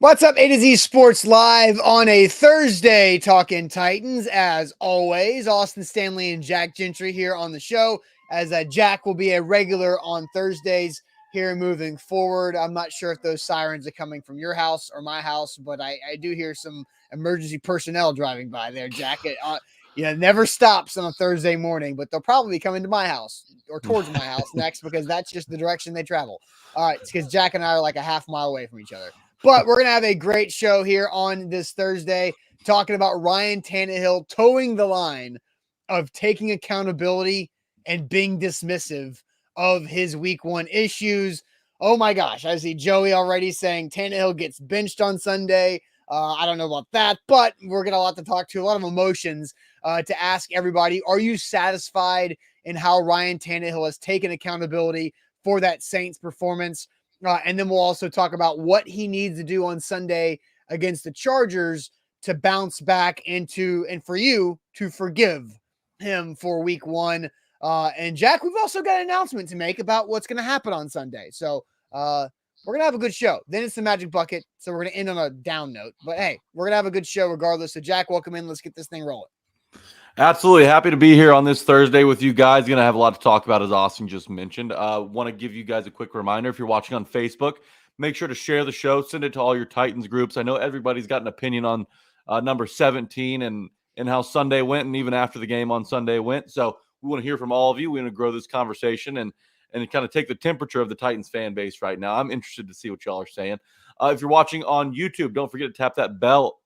What's up, A to Z Sports Live on a Thursday, talking Titans. As always, Austin Stanley and Jack Gentry here on the show, as Jack will be a regular on Thursdays here moving forward. I'm not sure if those sirens are coming from your house or my house, but I do hear some emergency personnel driving by there, Jack. It never stops on a Thursday morning, but they'll probably be coming to my house or towards my house next because that's just the direction they travel. All right, it's because Jack and I are like a half mile away from each other. But we're going to have a great show here on this Thursday, talking about Ryan Tannehill towing the line of taking accountability and being dismissive of his week one issues. Oh my gosh, I see Joey already saying Tannehill gets benched on Sunday. I don't know about that, but we're going to have a lot to talk to, a lot of emotions to ask everybody. Are you satisfied in how Ryan Tannehill has taken accountability for that Saints performance? And then we'll also talk about what he needs to do on Sunday against the Chargers to bounce back and for you to forgive him for week one. And Jack, we've also got an announcement to make about what's going to happen on Sunday. So we're going to have a good show. Then it's the Magic Bucket. So we're going to end on a down note. But hey, we're going to have a good show regardless. So Jack, welcome in. Let's get this thing rolling. Absolutely. Happy to be here on this Thursday with you guys. Going to have a lot to talk about, as Austin just mentioned. Want to give you guys a quick reminder. If you're watching on Facebook, make sure to share the show. Send it to all your Titans groups. I know everybody's got an opinion on number 17 and how Sunday went, and even after the game on Sunday went. So we want to hear from all of you. We want to grow this conversation and kind of take the temperature of the Titans fan base right now. I'm interested to see what y'all are saying. If you're watching on YouTube, don't forget to tap that bell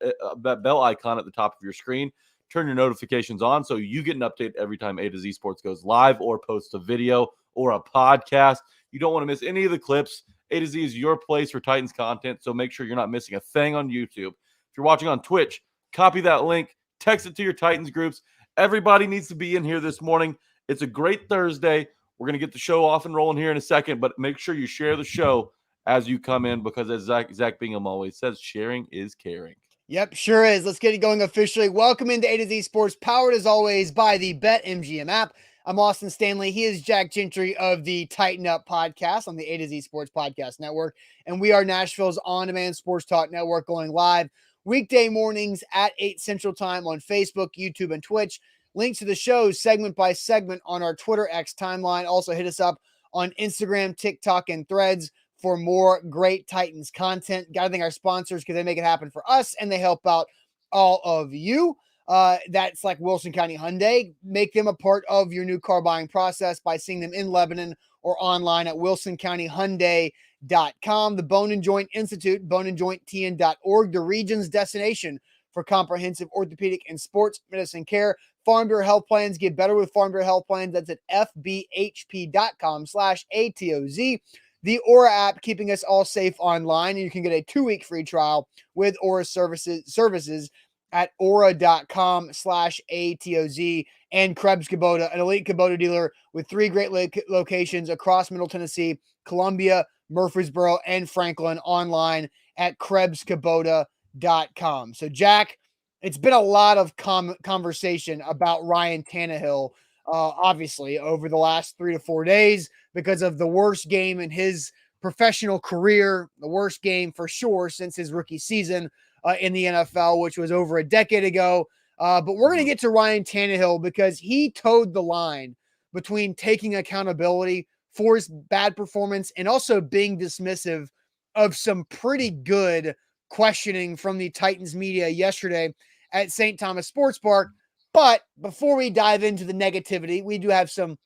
icon at the top of your screen. Turn your notifications on so you get an update every time A to Z Sports goes live or posts a video or a podcast. You don't want to miss any of the clips. A to Z is your place for Titans content, so make sure you're not missing a thing on YouTube. If you're watching on Twitch, copy that link, text it to your Titans groups. Everybody needs to be in here this morning. It's a great Thursday. We're going to get the show off and rolling here in a second, but make sure you share the show as you come in because, as Zach Bingham always says, sharing is caring. Yep, sure is. Let's get it going officially. Welcome into A to Z Sports, powered as always by the BetMGM app. I'm Austin Stanley. He is Jack Gentry of the Tighten Up podcast on the A to Z Sports Podcast Network. And we are Nashville's on-demand sports talk network, going live weekday mornings at 8 Central Time on Facebook, YouTube, and Twitch. Links to the show segment by segment on our Twitter X timeline. Also hit us up on Instagram, TikTok, and Threads for more great Titans content. Got to thank our sponsors because they make it happen for us and they help out all of you. That's like Wilson County Hyundai. Make them a part of your new car buying process by seeing them in Lebanon or online at wilsoncountyhyundai.com. The Bone and Joint Institute, boneandjointtn.org, the region's destination for comprehensive orthopedic and sports medicine care. Farm Bureau Health Plans, get better with Farm Bureau Health Plans. That's at fbhp.com/ATOZ. The Aura app, keeping us all safe online. And you can get a 2-week free trial with Aura services at aura.com/ATOZ. And Krebs Kubota, an elite Kubota dealer with 3 great locations across Middle Tennessee, Columbia, Murfreesboro, and Franklin, online at KrebsKubota.com. So, Jack, it's been a lot of conversation about Ryan Tannehill, obviously, over the last 3 to 4 days, because of the worst game in his professional career, the worst game for sure since his rookie season in the NFL, which was over a decade ago. But we're going to get to Ryan Tannehill because he towed the line between taking accountability for his bad performance and also being dismissive of some pretty good questioning from the Titans media yesterday at St. Thomas Sports Park. But before we dive into the negativity, we do have some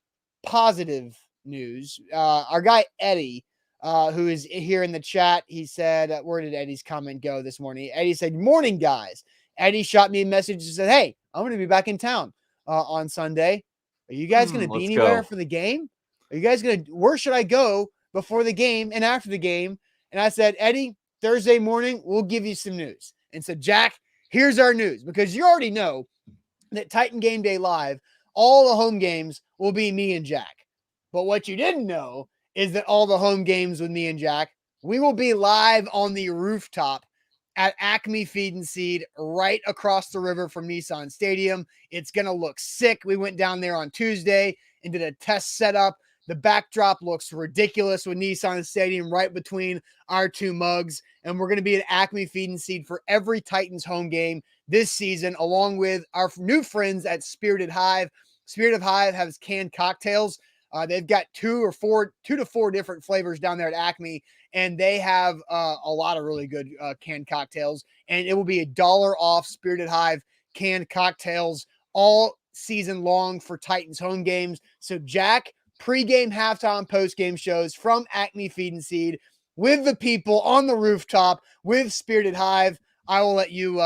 positive news. Our guy Eddie, who is here in the chat, he said, where did Eddie's comment go this morning? Eddie said, "Morning, guys." Eddie shot me a message and said, "Hey, I'm going to be back in town on Sunday. Are you guys going to be anywhere for the game? Are you guys going to, where should I go before the game and after the game?" And I said, "Eddie, Thursday morning, we'll give you some news." And so, Jack, here's our news, because you already know that Titan Game Day Live, all the home games will be me and Jack. But what you didn't know is that all the home games with me and Jack, we will be live on the rooftop at Acme Feed and Seed right across the river from Nissan Stadium. It's going to look sick. We went down there on Tuesday and did a test setup The backdrop looks ridiculous with Nissan Stadium right between our two mugs. And we're going to be at Acme Feed and Seed for every Titans home game this season, along with our new friends at Spirited Hive. Spirited Hive has canned cocktails. They've got two to four different flavors down there at Acme, and they have a lot of really good canned cocktails. And it will be $1 off Spirited Hive canned cocktails all season long for Titans home games. So Jack, pregame, halftime, postgame shows from Acme Feed and Seed with the people on the rooftop with Spirited Hive. I will let you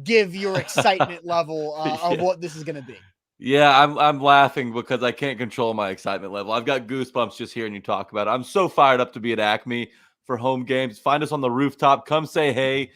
give your excitement level of what this is going to be. Yeah, I'm laughing because I can't control my excitement level. I've got goosebumps just hearing you talk about it. I'm so fired up to be at Acme for home games. Find us on the rooftop. Come say hey.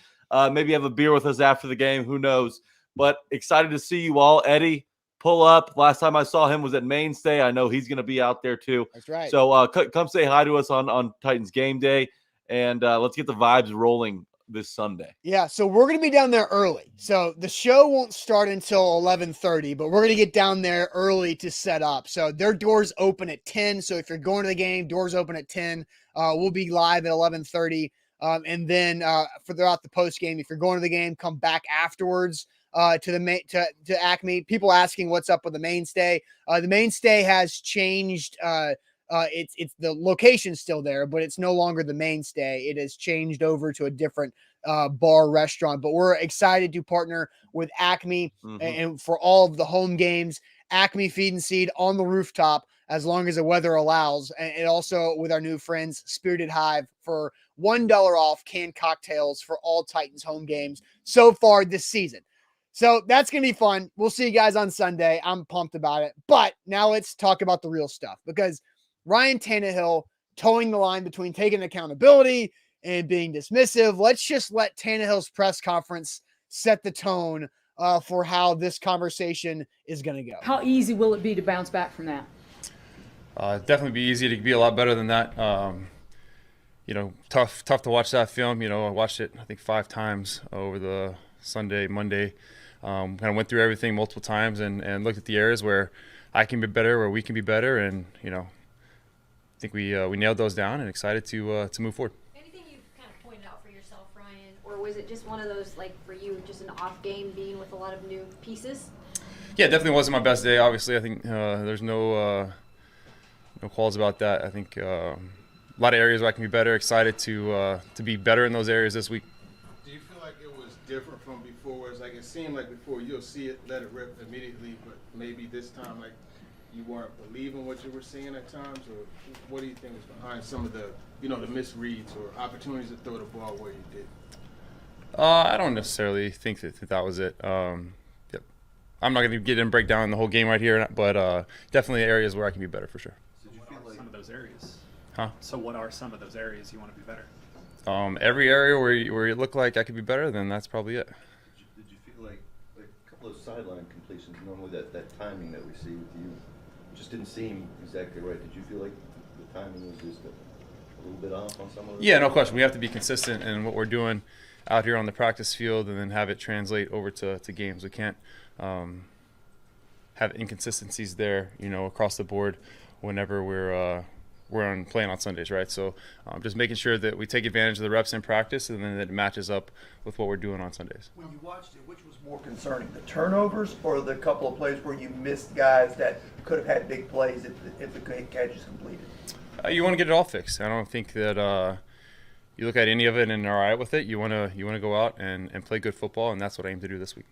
Maybe have a beer with us after the game. Who knows? But excited to see you all. Eddie, pull up. Last time I saw him was at Mainstay. I know he's going to be out there too. That's right. So come say hi to us on Titans game day, and let's get the vibes rolling this Sunday. Yeah, so we're going to be down there early. So the show won't start until 11:30, but we're going to get down there early to set up. So their doors open at 10. So if you're going to the game, doors open at 10. We'll be live at 11:30. And then for throughout the post game, if you're going to the game, come back afterwards to Acme. People asking what's up with the Mainstay. The Mainstay has changed. It's the location's still there, but it's no longer the Mainstay. It has changed over to a different bar restaurant. But we're excited to partner with Acme and for all of the home games. Acme Feed and Seed on the rooftop as long as the weather allows, and also with our new friends Spirited Hive for $1 off canned cocktails for all Titans home games so far this season. So that's going to be fun. We'll see you guys on Sunday. I'm pumped about it. But now let's talk about the real stuff, because Ryan Tannehill towing the line between taking accountability and being dismissive. Let's just let Tannehill's press conference set the tone for how this conversation is going to go. How easy will it be to bounce back from that? Definitely be easy to be a lot better than that. Tough to watch that film. I watched it, I think, 5 times over the Sunday, Monday. Kind of went through everything multiple times and looked at the areas where I can be better, where we can be better, and I think we nailed those down and excited to move forward. Anything you've kind of pointed out for yourself, Ryan, or was it just one of those, like for you, just an off game being with a lot of new pieces? Yeah, definitely wasn't my best day. Obviously, I think there's no calls about that. I think a lot of areas where I can be better. Excited to be better in those areas this week. Do you feel like it was different from before? Where it's like it seemed like before you'll see it, let it rip immediately, but maybe this time like you weren't believing what you were seeing at times, or what do you think was behind some of the the misreads or opportunities to throw the ball where you did? I don't necessarily think that was it. I'm not going to get in and break down the whole game right here, but definitely areas where I can be better for sure. So what are some of those areas? Huh? So what are some of those areas you want to be better? Every area where you look like I could be better, then that's probably it. Did you feel like a couple of sideline completions, normally that timing that we see with you just didn't seem exactly right? Did you feel like the timing was just a little bit off on some of those? Yeah, no question. We have to be consistent in what we're doing out here on the practice field and then have it translate over to games. We can't have inconsistencies there, across the board whenever we're playing on Sundays, right? So just making sure that we take advantage of the reps in practice and then that it matches up with what we're doing on Sundays. When you watched it, which was more concerning, the turnovers or the couple of plays where you missed guys that could have had big plays if the catch is completed? You want to get it all fixed. I don't think that you look at any of it and are all right with it. You want to go out and play good football, and that's what I aim to do this week.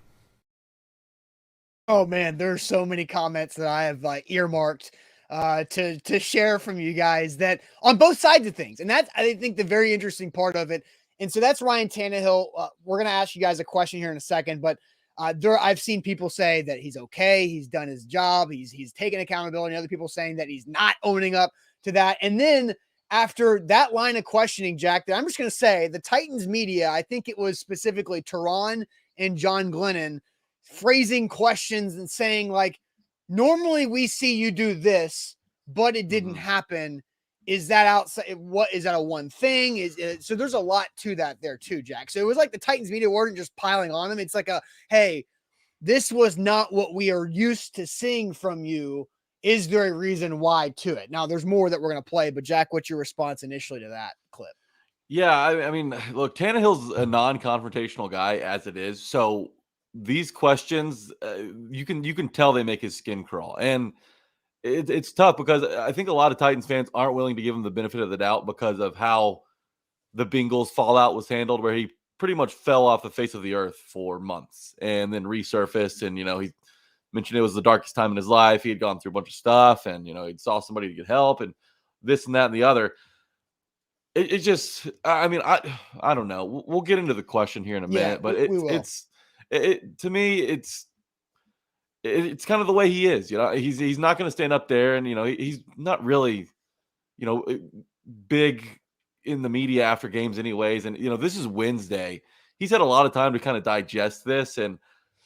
Oh man, there's so many comments that I have earmarked to share from you guys that on both sides of things. And that's, I think, the very interesting part of it. And so that's Ryan Tannehill. We're going to ask you guys a question here in a second, but I've seen people say that he's okay. He's done his job. He's taken accountability. And other people saying that he's not owning up to that. And then after that line of questioning, Jack, that I'm just going to say the Titans media, I think it was specifically Teron and John Glennon, phrasing questions and saying normally we see you do this, but it didn't happen. Is that outside? What is that a one thing? So there's a lot to that there too, Jack. So it was like the Titans media weren't just piling on him. It's like hey, this was not what we are used to seeing from you. is there a reason why to it? Now, there's more that we're going to play, but Jack, what's your response initially to that clip? Yeah, I mean, look, Tannehill's a non-confrontational guy as it is. So these questions, you can tell they make his skin crawl, and it's tough because I think a lot of Titans fans aren't willing to give him the benefit of the doubt because of how the Bengals fallout was handled, where he pretty much fell off the face of the earth for months and then resurfaced. And he mentioned it was the darkest time in his life. He had gone through a bunch of stuff, and he saw somebody to get help, and this and that and the other. It just, I mean, I don't know. We'll get into the question here in a minute, but we will. To me, it's kind of the way he is. He's not going to stand up there, and he's not really, big in the media after games, anyways. And this is Wednesday. He's had a lot of time to kind of digest this, and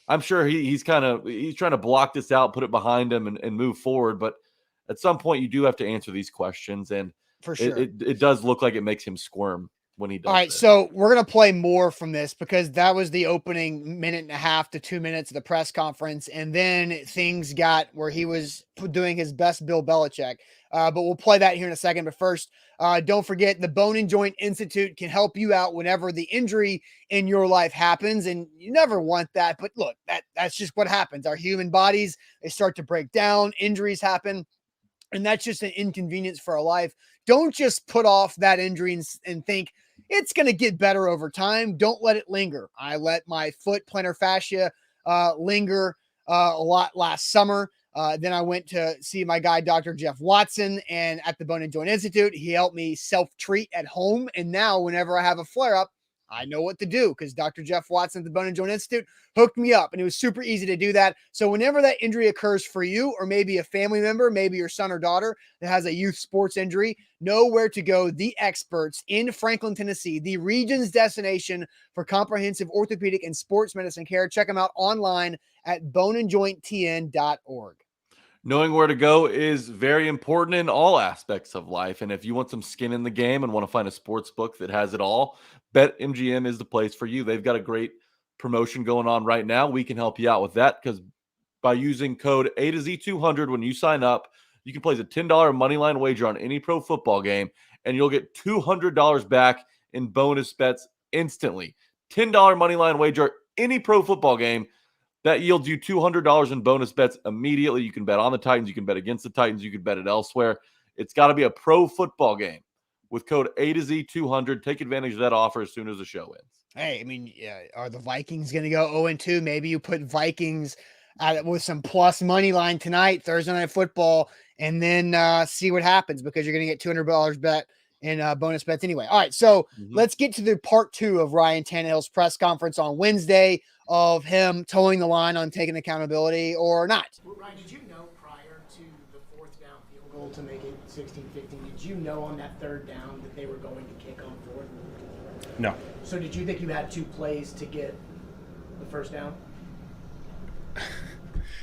I'm sure he's trying to block this out, put it behind him, and move forward. But at some point, you do have to answer these questions, and For sure. it does look like it makes him squirm when he does. All right, this. so we're going to play more from this because that was the opening minute and a half to 2 minutes of the press conference, and then things got where he was doing his best Bill Belichick. But we'll play that here in a second. But first, don't forget the Bone and Joint Institute can help you out whenever the injury in your life happens, and you never want that. But look, that's just what happens. Our human bodies, they start to break down, injuries happen, and that's just an inconvenience for our life. Don't just put off that injury and think it's going to get better over time. Don't let it linger. I let my foot plantar fascia linger a lot last summer. Then I went to see my guy, Dr. Jeff Watson, and at the Bone and Joint Institute, he helped me self-treat at home. And now whenever I have a flare-up, I know what to do because Dr. Jeff Watson at the Bone and Joint Institute hooked me up, and it was super easy to do that. So whenever that injury occurs for you, or maybe a family member, maybe your son or daughter that has a youth sports injury, know where to go. The experts in Franklin, Tennessee, the region's destination for comprehensive orthopedic and sports medicine care. Check them out online at boneandjointtn.org. Knowing where to go is very important in all aspects of life. And if you want some skin in the game and want to find a sports book that has it all, BetMGM is the place for you. They've got a great promotion going on right now. We can help you out with that because by using code A to Z200 when you sign up, you can place a $10 moneyline wager on any pro football game, and you'll get $200 back in bonus bets instantly. $10 moneyline wager, any pro football game. That yields you $200 in bonus bets immediately. You can bet on the Titans. You can bet against the Titans. You can bet it elsewhere. It's got to be a pro football game with code A to Z200. Take advantage of that offer as soon as the show ends. Hey, I mean, are the Vikings going to go 0-2? Maybe you put Vikings with some plus money line tonight, Thursday Night Football, and then see what happens because you're going to get $200 bet in bonus bets anyway. All right, so let's get to the part 2 of Ryan Tannehill's press conference on Wednesday of him towing the line on taking accountability or not. Ryan, did you know prior to the 4th down field goal to make it 16-15, did you know on that 3rd down that they were going to kick on 4th? No. So did you think you had 2 plays to get the 1st down?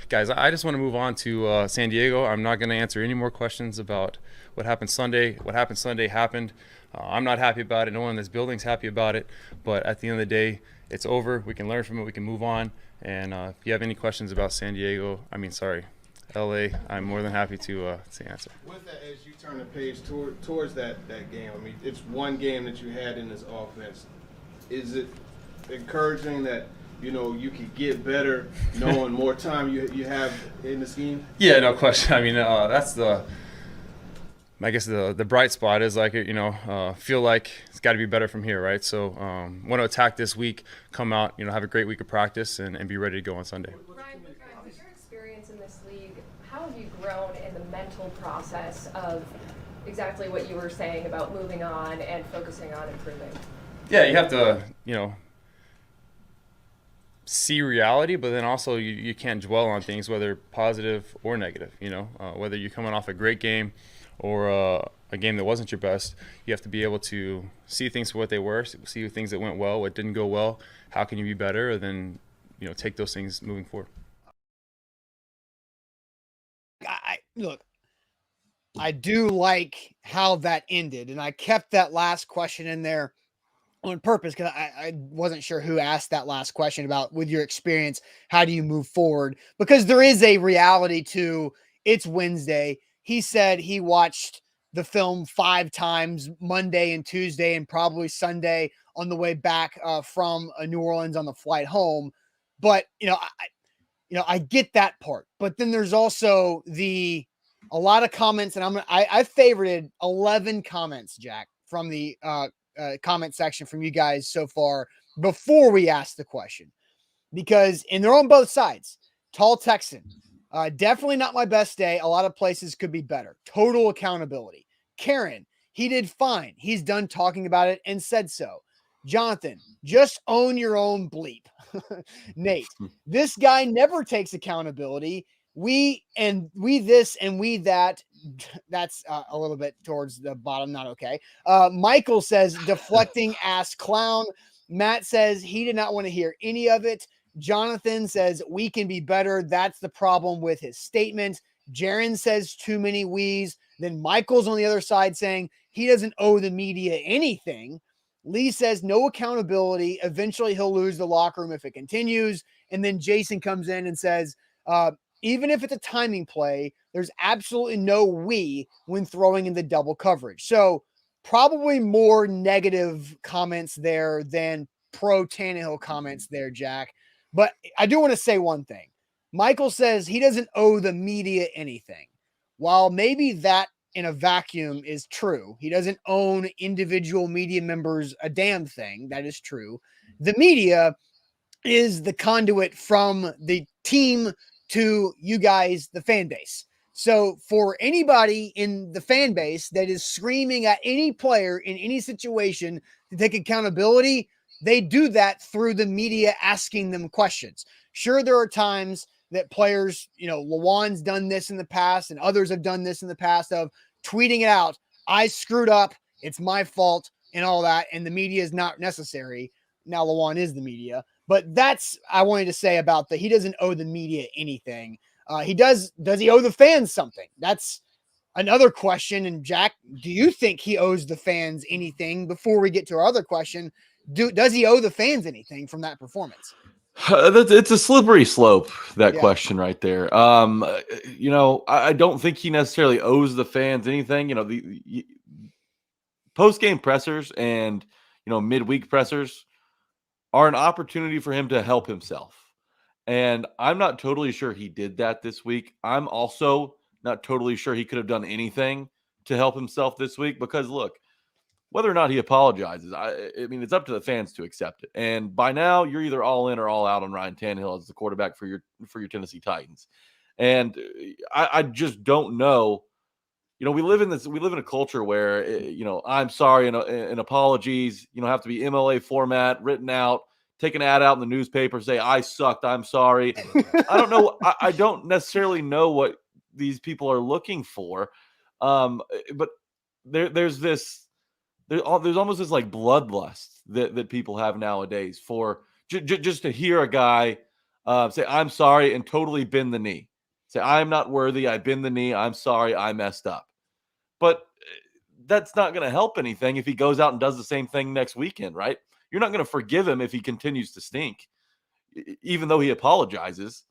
Guys, I just want to move on to San Diego. I'm not going to answer any more questions about what happened Sunday. What happened Sunday happened. I'm not happy about it. No one in this building's happy about it. But at the end of the day, it's over. We can learn from it. We can move on. And if you have any questions about LA, I'm more than happy to answer. With that, as you turn the page towards that game, I mean, it's one game that you had in this offense. Is it encouraging that you can get better knowing more time you have in the scheme? Yeah, no question. I mean, that's I guess the bright spot is feel like it's got to be better from here, right? So want to attack this week, come out, have a great week of practice and be ready to go on Sunday. Ryan, with your experience in this league, how have you grown in the mental process of exactly what you were saying about moving on and focusing on improving? Yeah, you have to, see reality, but then also you can't dwell on things, whether positive or negative, whether you're coming off a great game or a game that wasn't your best. You have to be able to see things for what they were, see things that went well, what didn't go well, how can you be better, and then take those things moving forward. Look, I do like how that ended, and I kept that last question in there on purpose because I wasn't sure who asked that last question about, with your experience, how do you move forward? Because there is a reality to It's Wednesday. He said he watched the film 5 times Monday and Tuesday and probably Sunday on the way back from New Orleans on the flight home. But, I get that part. But then there's also a lot of comments, and I favorited 11 comments, Jack, from the comment section from you guys so far before we asked the question, and they're on both sides. Tall Texan, definitely not my best day. A lot of places could be better. Total accountability. Karen, he did fine. He's done talking about it and said so. Jonathan, just own your own bleep. Nate, this guy never takes accountability. We this and we that. That's a little bit towards the bottom. Not okay. Michael says deflecting ass clown. Matt says he did not want to hear any of it. Jonathan says we can be better. That's the problem with his statement. Jaron says too many we's. Then Michael's on the other side saying he doesn't owe the media anything. Lee says no accountability. Eventually he'll lose the locker room if it continues. And then Jason comes in and says, even if it's a timing play, there's absolutely no we when throwing in the double coverage. So probably more negative comments there than pro Tannehill comments there, Jack. But I do want to say one thing. Michael says he doesn't owe the media anything. While maybe that in a vacuum is true, he doesn't own individual media members a damn thing. That is true. The media is the conduit from the team to you guys, the fan base. So for anybody in the fan base that is screaming at any player in any situation to take accountability, they do that through the media asking them questions. Sure, there are times that players, Lawan's done this in the past and others have done this in the past of tweeting it out. I screwed up. It's my fault and all that. And the media is not necessary. Now Lawan is the media, but that's, I wanted to say about he doesn't owe the media anything. Does he owe the fans something? That's another question. And Jack, do you think he owes the fans anything before we get to our other question? Does he owe the fans anything from that performance? It's a slippery slope, that question right there. I don't think he necessarily owes the fans anything. The post-game pressers and, midweek pressers are an opportunity for him to help himself. And I'm not totally sure he did that this week. I'm also not totally sure he could have done anything to help himself this week because, look, whether or not he apologizes, I mean, it's up to the fans to accept it. And by now, you're either all in or all out on Ryan Tannehill as the quarterback for your Tennessee Titans. And I just don't know. We live in a culture where, I'm sorry and apologies, have to be MLA format, written out, take an ad out in the newspaper, say, I sucked, I'm sorry. I don't know. I don't necessarily know what these people are looking for. But there's almost this like bloodlust that people have nowadays for just to hear a guy say, I'm sorry, and totally bend the knee. Say, I'm not worthy. I bend the knee. I'm sorry. I messed up. But that's not going to help anything if he goes out and does the same thing next weekend, right? You're not going to forgive him if he continues to stink, even though he apologizes.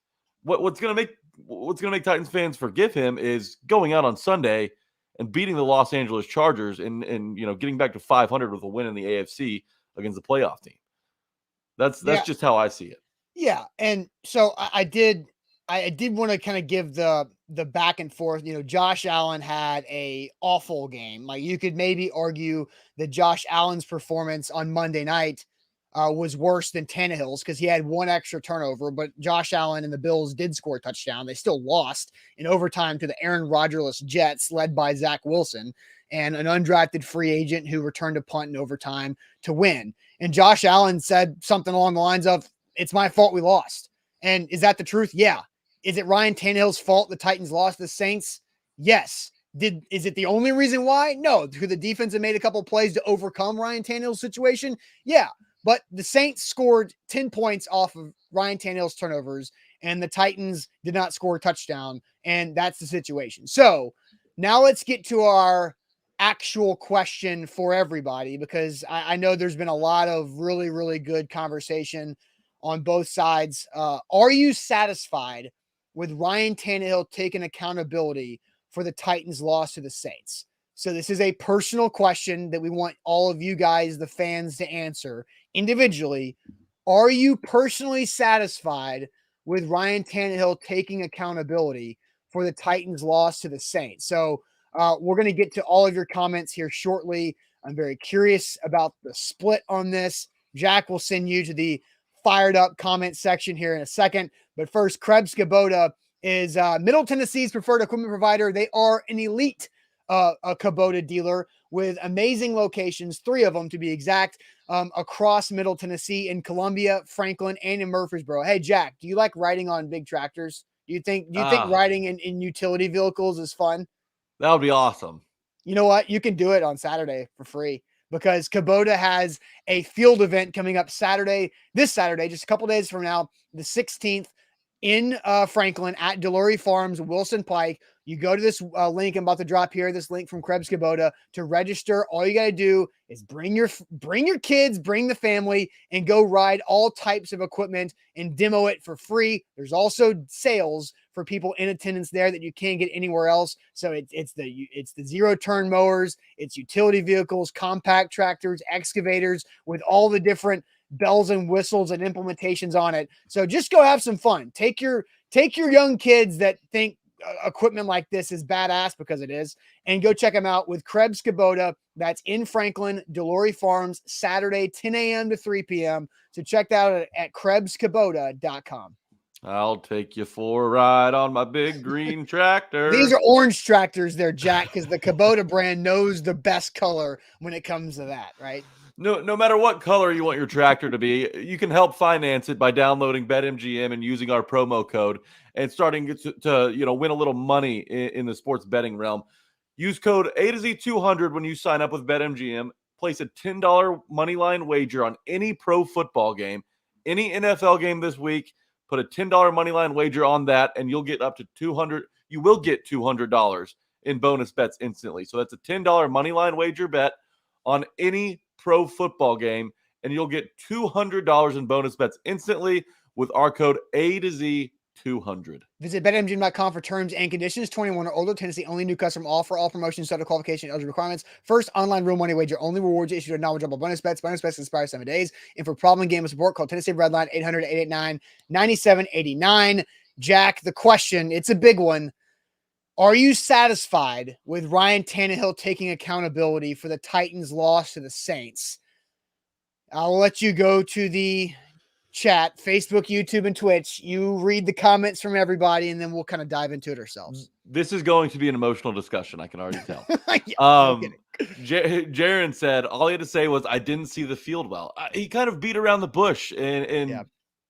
What's going to make Titans fans forgive him is going out on Sunday and beating the Los Angeles Chargers and getting back to 500 with a win in the AFC against the playoff team. That's just how I see it. Yeah, and so I did want to kind of give the back and forth. Josh Allen had a awful game. Like you could maybe argue that Josh Allen's performance on Monday night was worse than Tannehill's because he had one extra turnover, but Josh Allen and the Bills did score a touchdown. They still lost in overtime to the Aaron Rodgers-less Jets led by Zach Wilson and an undrafted free agent who returned a punt in overtime to win. And Josh Allen said something along the lines of, it's my fault we lost. And is that the truth? Yeah. Is it Ryan Tannehill's fault the Titans lost the Saints? Yes. Is it the only reason why? No. Could the defense have made a couple plays to overcome Ryan Tannehill's situation? Yeah. But the Saints scored 10 points off of Ryan Tannehill's turnovers, and the Titans did not score a touchdown, and that's the situation. So now let's get to our actual question for everybody, because I know there's been a lot of really, really good conversation on both sides. Are you satisfied with Ryan Tannehill taking accountability for the Titans' loss to the Saints? So this is a personal question that we want all of you guys, the fans, to answer individually. Are you personally satisfied with Ryan Tannehill taking accountability for the Titans' loss to the Saints? So we're going to get to all of your comments here shortly. I'm very curious about the split on this. Jack will send you to the fired up comment section here in a second. But first, Krebs Kubota is Middle Tennessee's preferred equipment provider. They are an elite a Kubota dealer with amazing locations, 3 of them to be exact, across Middle Tennessee, in Columbia, Franklin, and in Murfreesboro. Hey, Jack, do you like riding on big tractors? Do you think riding in utility vehicles is fun? That would be awesome. You know what? You can do it on Saturday for free because Kubota has a field event coming up this Saturday, just a couple days from now, the 16th, in Franklin at Delury Farms, Wilson Pike. You go to this link I'm about to drop here, this link from Krebs Kubota to register. All you got to do is bring your kids, bring the family, and go ride all types of equipment and demo it for free. There's also sales for people in attendance there that you can't get anywhere else. So it's the zero turn mowers, it's utility vehicles, compact tractors, excavators with all the different bells and whistles and implementations on it. So just go have some fun. Take your young kids that think equipment like this is badass, because it is, and go check them out with Krebs Kubota. That's in Franklin, Delury Farms, Saturday, 10 a.m. to 3 p.m. So check that out at KrebsKubota.com. I'll take you for a ride on my big green tractor. These are orange tractors there, Jack, because the Kubota brand knows the best color when it comes to that, right? No matter what color you want your tractor to be, you can help finance it by downloading BetMGM and using our promo code and starting to win a little money in the sports betting realm. Use code A to Z 200 when you sign up with BetMGM. Place a $10 money line wager on any pro football game, any NFL game this week. Put a $10 money line wager on that, and you'll get up to $200. You will get $200 in bonus bets instantly. So that's a $10 money line wager bet on any pro football game, and you'll get $200 in bonus bets instantly with our code A to Z 200. Visit BetMGM.com for terms and conditions. 21 or older, Tennessee only, new customer offer. All promotions, subject to qualification, eligible requirements. First online real money wager only. Rewards issued at non-withdrawable bonus bets. Bonus bets expire 7 days. And for problem game support, call Tennessee Redline 800-889-9789. Jack, the question, it's a big one. Are you satisfied with Ryan Tannehill taking accountability for the Titans' loss to the Saints? I'll let you go to the chat, Facebook, YouTube, and Twitch. You read the comments from everybody, and then we'll kind of dive into it ourselves. This is going to be an emotional discussion, I can already tell. No kidding. Jaron said, all he had to say was, I didn't see the field well. He kind of beat around the bush and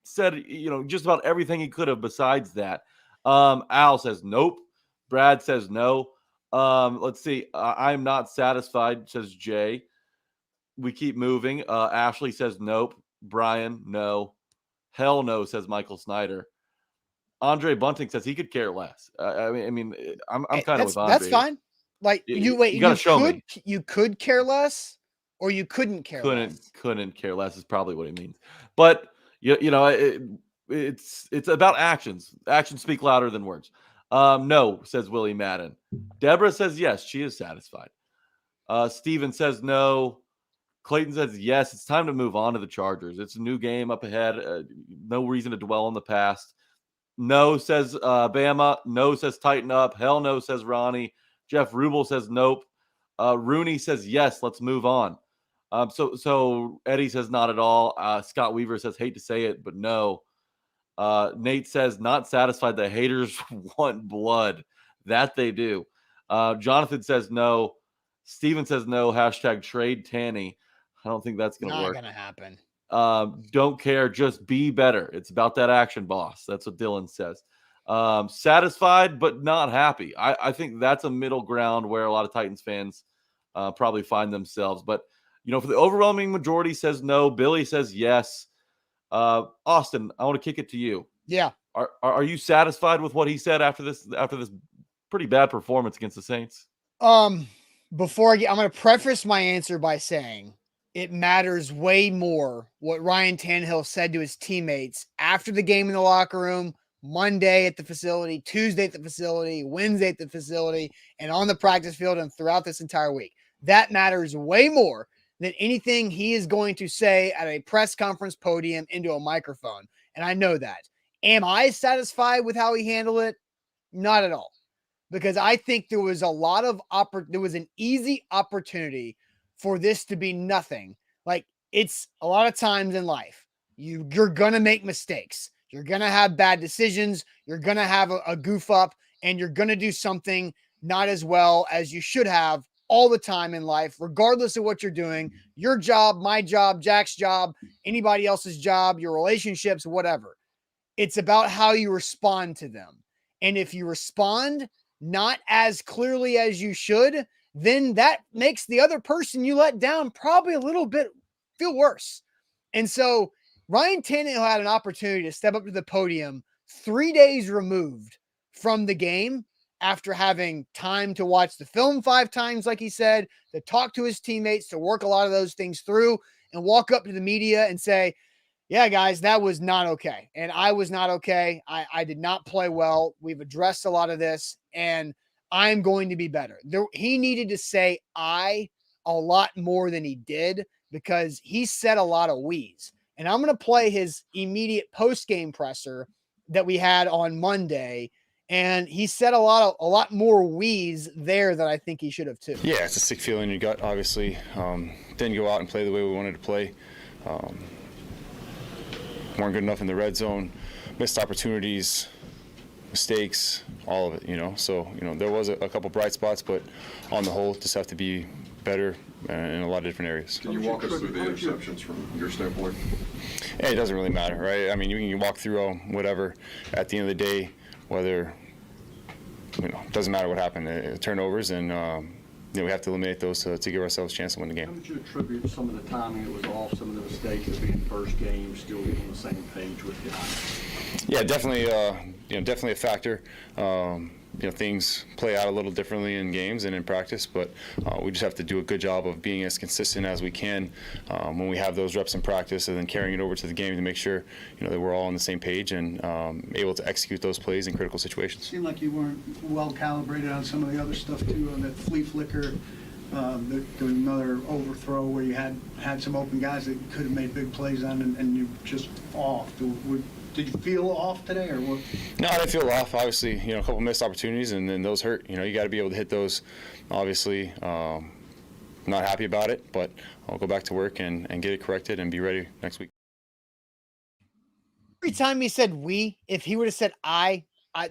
said, just about everything he could have besides that. Al says, nope. Brad says no. Let's see. I'm not satisfied, says Jay. We keep moving. Ashley says nope. Brian, no. Hell no, says Michael Snyder. Andre Bunting says he could care less. I'm kind of with Andre. That's fine. Like you gotta show me. You could care less, or you couldn't care less. Couldn't care less is probably what he means. But it's about actions. Actions speak louder than words. No, says Willie Madden. Deborah says yes, she is satisfied. Steven says no. Clayton says yes, it's time to move on to the Chargers. It's a new game up ahead. No reason to dwell on the past. No, says Bama. No, says tighten up. Hell no, says Ronnie. Jeff Rubel says nope. Rooney says yes, let's move on. So Eddie says not at all. Scott Weaver says hate to say it, but no. Nate says not satisfied. The haters want blood. That they do. Jonathan says no. Steven says no. Hashtag trade Tanny. I don't think that's going to work. Not going to happen. Don't care. Just be better. It's about that action, boss. That's what Dylan says. Satisfied, but not happy. I think that's a middle ground where a lot of Titans fans probably find themselves. But, for the overwhelming majority says no. Billy says yes. Austin, I want to kick it to you. Yeah. Are you satisfied with what he said after this pretty bad performance against the Saints? I'm going to preface my answer by saying it matters way more what Ryan Tannehill said to his teammates after the game in the locker room, Monday at the facility, Tuesday at the facility, Wednesday at the facility, and on the practice field and throughout this entire week. That matters way more than anything he is going to say at a press conference podium into a microphone. And I know that. Am I satisfied with how he handled it? Not at all. Because I think there was there was an easy opportunity for this to be nothing. Like, it's a lot of times in life, you're going to make mistakes. You're going to have bad decisions. You're going to have a goof up, and you're going to do something not as well as you should have all the time in life, regardless of what you're doing. Your job, my job, Jack's job, anybody else's job, your relationships, whatever. It's about how you respond to them. And if you respond not as clearly as you should, then that makes the other person you let down probably a little bit feel worse. And so Ryan Tannehill had an opportunity to step up to the podium 3 days removed from the game after having time to watch the film 5 times, like he said, to talk to his teammates, to work a lot of those things through, and walk up to the media and say, yeah, guys, that was not okay. And I was not okay. I did not play well. We've addressed a lot of this, and I'm going to be better. He needed to say I a lot more than he did, because he said a lot of we's. And I'm going to play his immediate post-game presser that we had on Monday, and he said a lot more we's there than I think he should have too. Yeah, it's a sick feeling in your gut, obviously. Didn't go out and play the way we wanted to play. Weren't good enough in the red zone, missed opportunities, mistakes, all of it, So, there was a couple bright spots, but on the whole, just have to be better in a lot of different areas. Can you walk us through the interceptions from your standpoint? It doesn't really matter, right? I mean, you can walk through whatever. At the end of the day, whether, it doesn't matter what happened. Turnovers, and we have to eliminate those to give ourselves a chance to win the game. How would you attribute some of the timing that was off, some of the mistakes of being first game, still getting on the same page with guys? Yeah, definitely. Definitely a factor. Things play out a little differently in games and in practice, but we just have to do a good job of being as consistent as we can when we have those reps in practice, and then carrying it over to the game to make sure that we're all on the same page and able to execute those plays in critical situations. It seemed like you weren't well calibrated on some of the other stuff too, on that flea flicker. There was another overthrow where you had some open guys that could have made big plays on, and you just off. Did you feel off today, or what? No, I didn't feel off. Obviously, a couple missed opportunities, and then those hurt. You got to be able to hit those. Obviously, not happy about it, but I'll go back to work and get it corrected and be ready next week. Every time he said we, if he would have said I,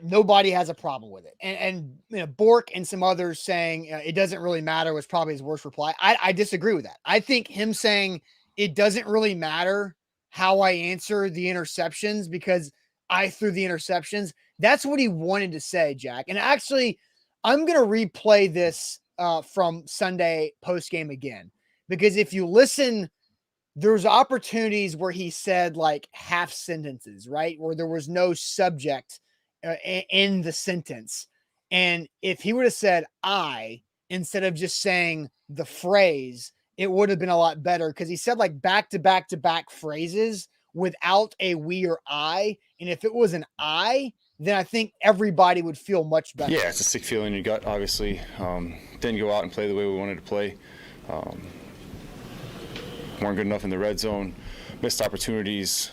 nobody has a problem with it. And Bork and some others saying it doesn't really matter was probably his worst reply. I disagree with that. I think him saying it doesn't really matter how I answer the interceptions because I threw the interceptions, that's what he wanted to say, Jack. And actually, I'm going to replay this from Sunday postgame again, because if you listen, there's opportunities where he said like half sentences, right? Where there was no subject in the sentence. And if he would have said I, instead of just saying the phrase, it would have been a lot better, because he said like back to back to back phrases without a we or I. And if it was an I, then I think everybody would feel much better. Yeah, it's a sick feeling in your gut, obviously. Didn't go out and play the way we wanted to play. Weren't good enough in the red zone, missed opportunities,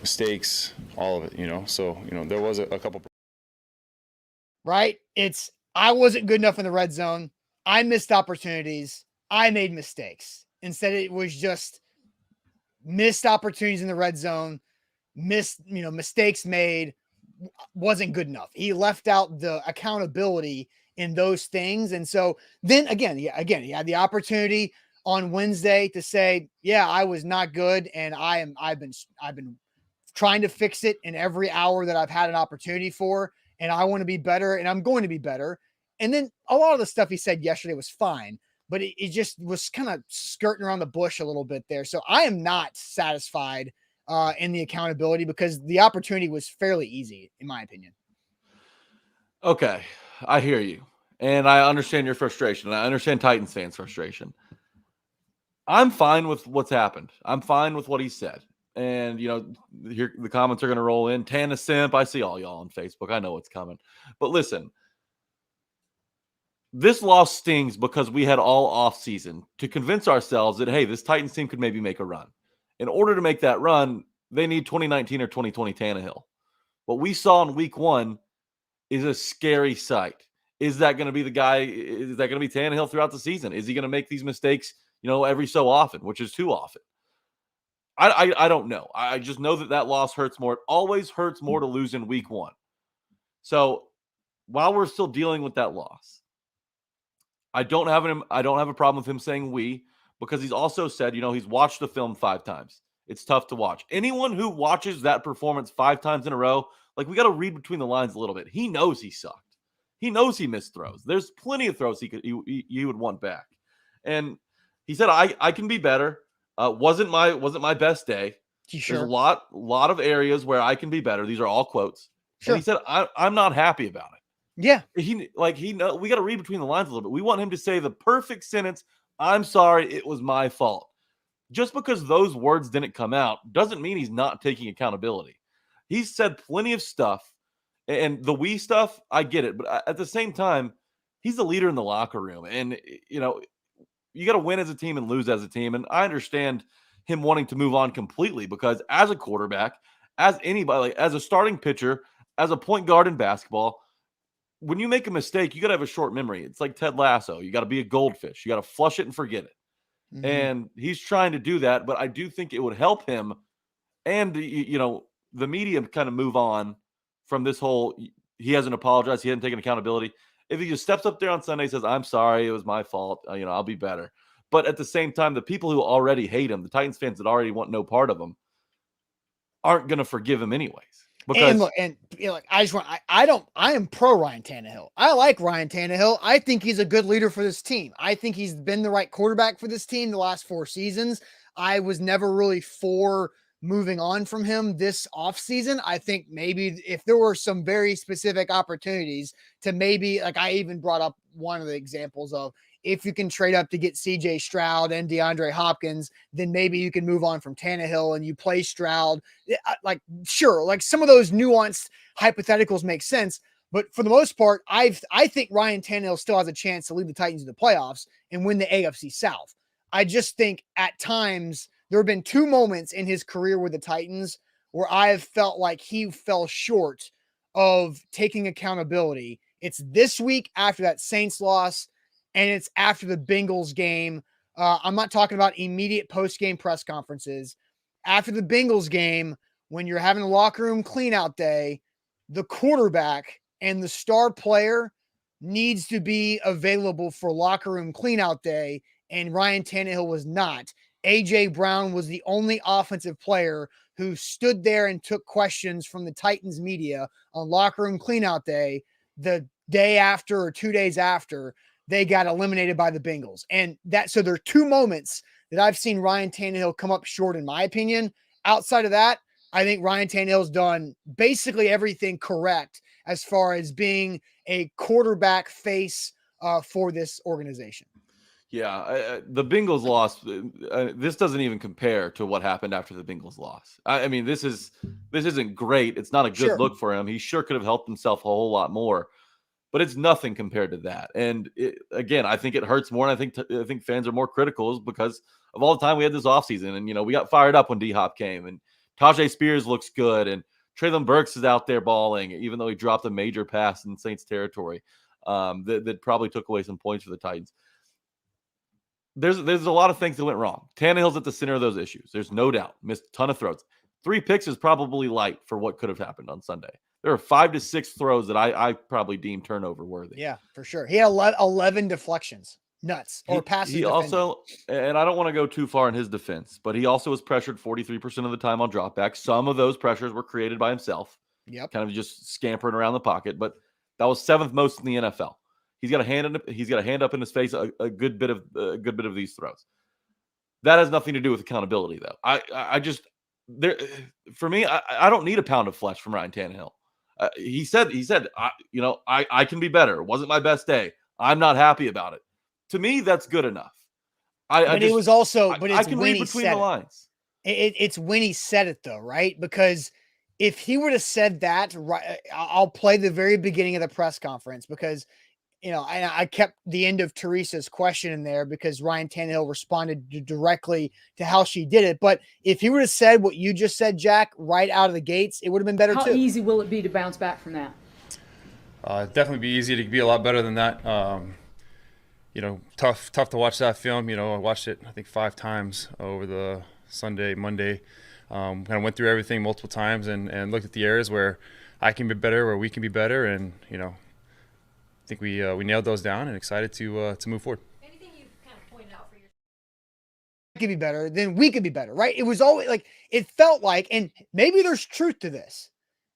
mistakes, all of it, So, there was a couple. Right? It's, I wasn't good enough in the red zone. I missed opportunities. I made mistakes. Instead, it was just missed opportunities in the red zone, mistakes made, wasn't good enough. He left out the accountability in those things. And so then again, he had the opportunity on Wednesday to say, yeah, I was not good. And I've been trying to fix it in every hour that I've had an opportunity for, and I want to be better, and I'm going to be better. And then a lot of the stuff he said yesterday was fine, but it just was kind of skirting around the bush a little bit there. So I am not satisfied in the accountability, because the opportunity was fairly easy, in my opinion. Okay, I hear you. And I understand your frustration. I understand Titans fans' frustration. I'm fine with what's happened. I'm fine with what he said. And, here the comments are going to roll in. Tana Simp. I see all y'all on Facebook. I know what's coming. But listen, this loss stings because we had all off season to convince ourselves that, hey, this Titans team could maybe make a run. In order to make that run, they need 2019 or 2020 Tannehill. What we saw in week 1 is a scary sight. Is that going to be the guy? Is that going to be Tannehill throughout the season? Is he going to make these mistakes, every so often, which is too often? I don't know. I just know that loss hurts more. It always hurts more to lose in week 1. So while we're still dealing with that loss, I don't have a problem with him saying we, because he's also said, he's watched the film 5 times. It's tough to watch. Anyone who watches that performance 5 times in a row, we got to read between the lines a little bit. He knows he sucked. He knows he missed throws. There's plenty of throws he would want back. And he said, I can be better. Wasn't my best day. Sure. There's a lot of areas where I can be better. These are all quotes. Sure. And he said, I'm not happy about it. Yeah. We got to read between the lines a little bit. We want him to say the perfect sentence, I'm sorry, it was my fault. Just because those words didn't come out doesn't mean he's not taking accountability. He's said plenty of stuff, and the we stuff, I get it. But at the same time, he's the leader in the locker room. And, you got to win as a team and lose as a team. And I understand him wanting to move on completely, because as a quarterback, as anybody, as a starting pitcher, as a point guard in basketball, when you make a mistake, you got to have a short memory. It's like Ted Lasso. You got to be a goldfish. You got to flush it and forget it. Mm-hmm. And he's trying to do that, but I do think it would help him and, the media kind of move on from this whole, he hasn't apologized, he hasn't taken accountability. If he just steps up there on Sunday and says, I'm sorry, it was my fault, I'll be better. But at the same time, the people who already hate him, the Titans fans that already want no part of him, aren't going to forgive him anyways. Because I am pro Ryan Tannehill. I like Ryan Tannehill. I think he's a good leader for this team. I think he's been the right quarterback for this team the last 4 seasons. I was never really for moving on from him this offseason. I think maybe if there were some very specific opportunities to maybe, I even brought up one of the examples of, if you can trade up to get CJ Stroud and DeAndre Hopkins, then maybe you can move on from Tannehill and you play Stroud. Sure, some of those nuanced hypotheticals make sense. But for the most part, I think Ryan Tannehill still has a chance to lead the Titans to the playoffs and win the AFC South. I just think at times there have been 2 moments in his career with the Titans where I've felt like he fell short of taking accountability. It's this week after that Saints loss, and it's after the Bengals game. I'm not talking about immediate post-game press conferences. After the Bengals game, when you're having a locker room clean-out day, the quarterback and the star player needs to be available for locker room clean-out day, and Ryan Tannehill was not. A.J. Brown was the only offensive player who stood there and took questions from the Titans media on locker room clean-out day the day after or 2 days after they got eliminated by the Bengals. And so there are 2 moments that I've seen Ryan Tannehill come up short, in my opinion. Outside of that, I think Ryan Tannehill's done basically everything correct as far as being a quarterback face for this organization. Yeah, the Bengals loss, this doesn't even compare to what happened after the Bengals loss. I mean, this isn't great. It's not a good look for him. He sure could have helped himself a whole lot more. But it's nothing compared to that. And again, I think it hurts more. And I think fans are more critical because of all the time we had this offseason. And, we got fired up when D-Hop came. And Tajay Spears looks good. And Treylon Burks is out there balling, even though he dropped a major pass in Saints territory that probably took away some points for the Titans. There's a lot of things that went wrong. Tannehill's at the center of those issues. There's no doubt. Missed a ton of throws. 3 picks is probably light for what could have happened on Sunday. There are 5 to 6 throws that I probably deem turnover worthy. Yeah, for sure. He had 11 deflections. Nuts. Or passes. He also, and I don't want to go too far in his defense, but he also was pressured 43% of the time on dropbacks. Some of those pressures were created by himself. Yep. Kind of just scampering around the pocket, but that was 7th most in the NFL. He's got a hand up in his face a good bit of these throws. That has nothing to do with accountability, though. I just for me, I don't need a pound of flesh from Ryan Tannehill. He said, I can be better. It wasn't my best day. I'm not happy about it. To me, that's good enough. I can read between the lines. It's when he said it though, right? Because if he would have said that, right, I'll play the very beginning of the press conference because I kept the end of Teresa's question in there because Ryan Tannehill responded directly to how she did it. But if he would have said what you just said, Jack, right out of the gates, it would have been better How too. easy will it be to bounce back from that? Definitely be easy to be a lot better than that. Tough to watch that film. I watched it I think 5 times over the Sunday, Monday. Kind of went through everything multiple times and looked at the areas where I can be better, where we can be better, and I think we nailed those down and excited to move forward. Anything you've kind of pointed out for yourself? Could be better, then we could be better, right? It was always like it felt like, and maybe there's truth to this.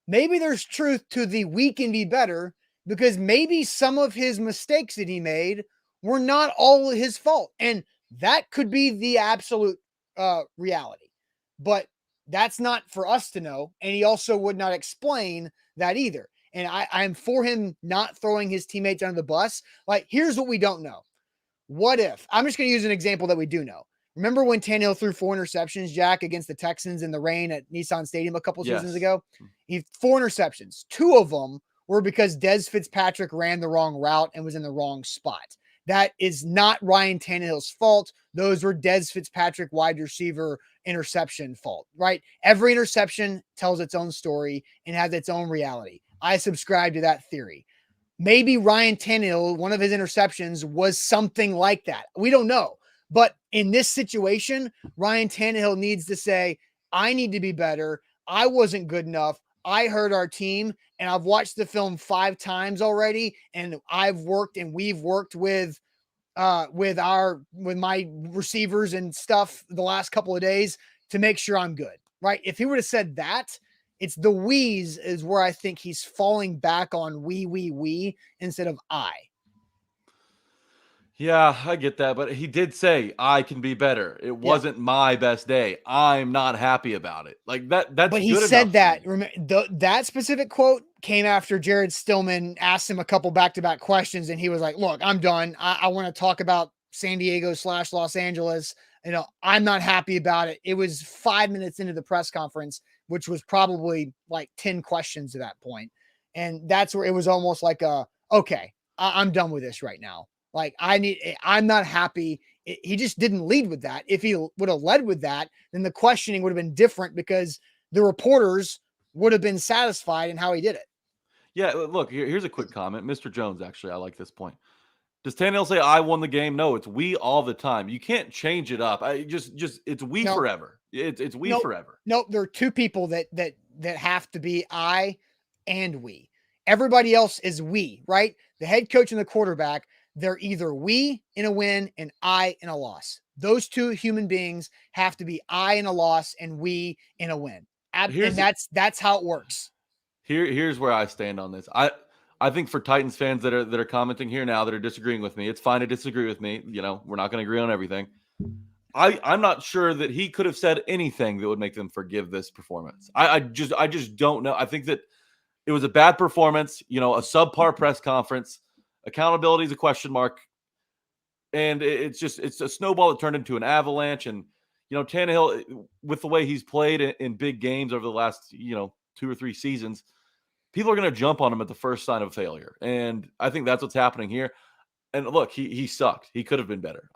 Maybe there's truth to the we can be better because maybe some of his mistakes that he made were not all his fault, and that could be the absolute reality. But that's not for us to know, and he also would not explain that either. And I'm for him not throwing his teammates under the bus. Like, here's what we don't know. What if, I'm just going to use an example that we do know. Remember when Tannehill threw 4 interceptions, Jack, against the Texans in the rain at Nissan Stadium a couple seasons ago? He 4 interceptions. 2 of them were because Dez Fitzpatrick ran the wrong route and was in the wrong spot. That is not Ryan Tannehill's fault. Those were Dez Fitzpatrick wide receiver interception fault, right? Every interception tells its own story and has its own reality. I subscribe to that theory. Maybe Ryan Tannehill, one of his interceptions was something like that. We don't know. But in this situation, Ryan Tannehill needs to say, I need to be better. I wasn't good enough. I hurt our team, and I've watched the film 5 times already, and we've worked with my receivers and stuff the last couple of days to make sure I'm good, right? If he would have said that, it's the we's is where I think he's falling back on we instead of I. Yeah, I get that, but he did say I can be better. It wasn't my best day. I'm not happy about it. Like that. That's but he good said enough that. That specific quote came after Jared Stillman asked him a couple back-to-back questions, and he was like, "Look, I'm done. I want to talk about San Diego / Los Angeles. I'm not happy about it." It was 5 minutes into the press conference, which was probably like 10 questions at that point, and that's where it was almost like okay, I'm done with this right now. Like I'm not happy. He just didn't lead with that. If he would have led with that, then the questioning would have been different because the reporters would have been satisfied in how he did it. Yeah, look, here's a quick comment. Mr. Jones, actually, I like this point. Does Tannehill say I won the game? No, it's we all the time. You can't change it up. It's we forever. It's we forever. Nope, there are 2 people that have to be I and we. Everybody else is we, right? The head coach and the quarterback, they're either we in a win and I in a loss. Those 2 human beings have to be I in a loss and we in a win. And that's how it works. Here's where I stand on this. I think for Titans fans that are commenting here now that are disagreeing with me, it's fine to disagree with me. We're not going to agree on everything. I'm not sure that he could have said anything that would make them forgive this performance. I just don't know. I think that it was a bad performance, a subpar press conference. Accountability is a question mark. And it's a snowball that turned into an avalanche. And, Tannehill, with the way he's played in big games over the last, 2 or 3 seasons, people are going to jump on him at the first sign of failure. And I think that's what's happening here. And look, he sucked. He could have been better.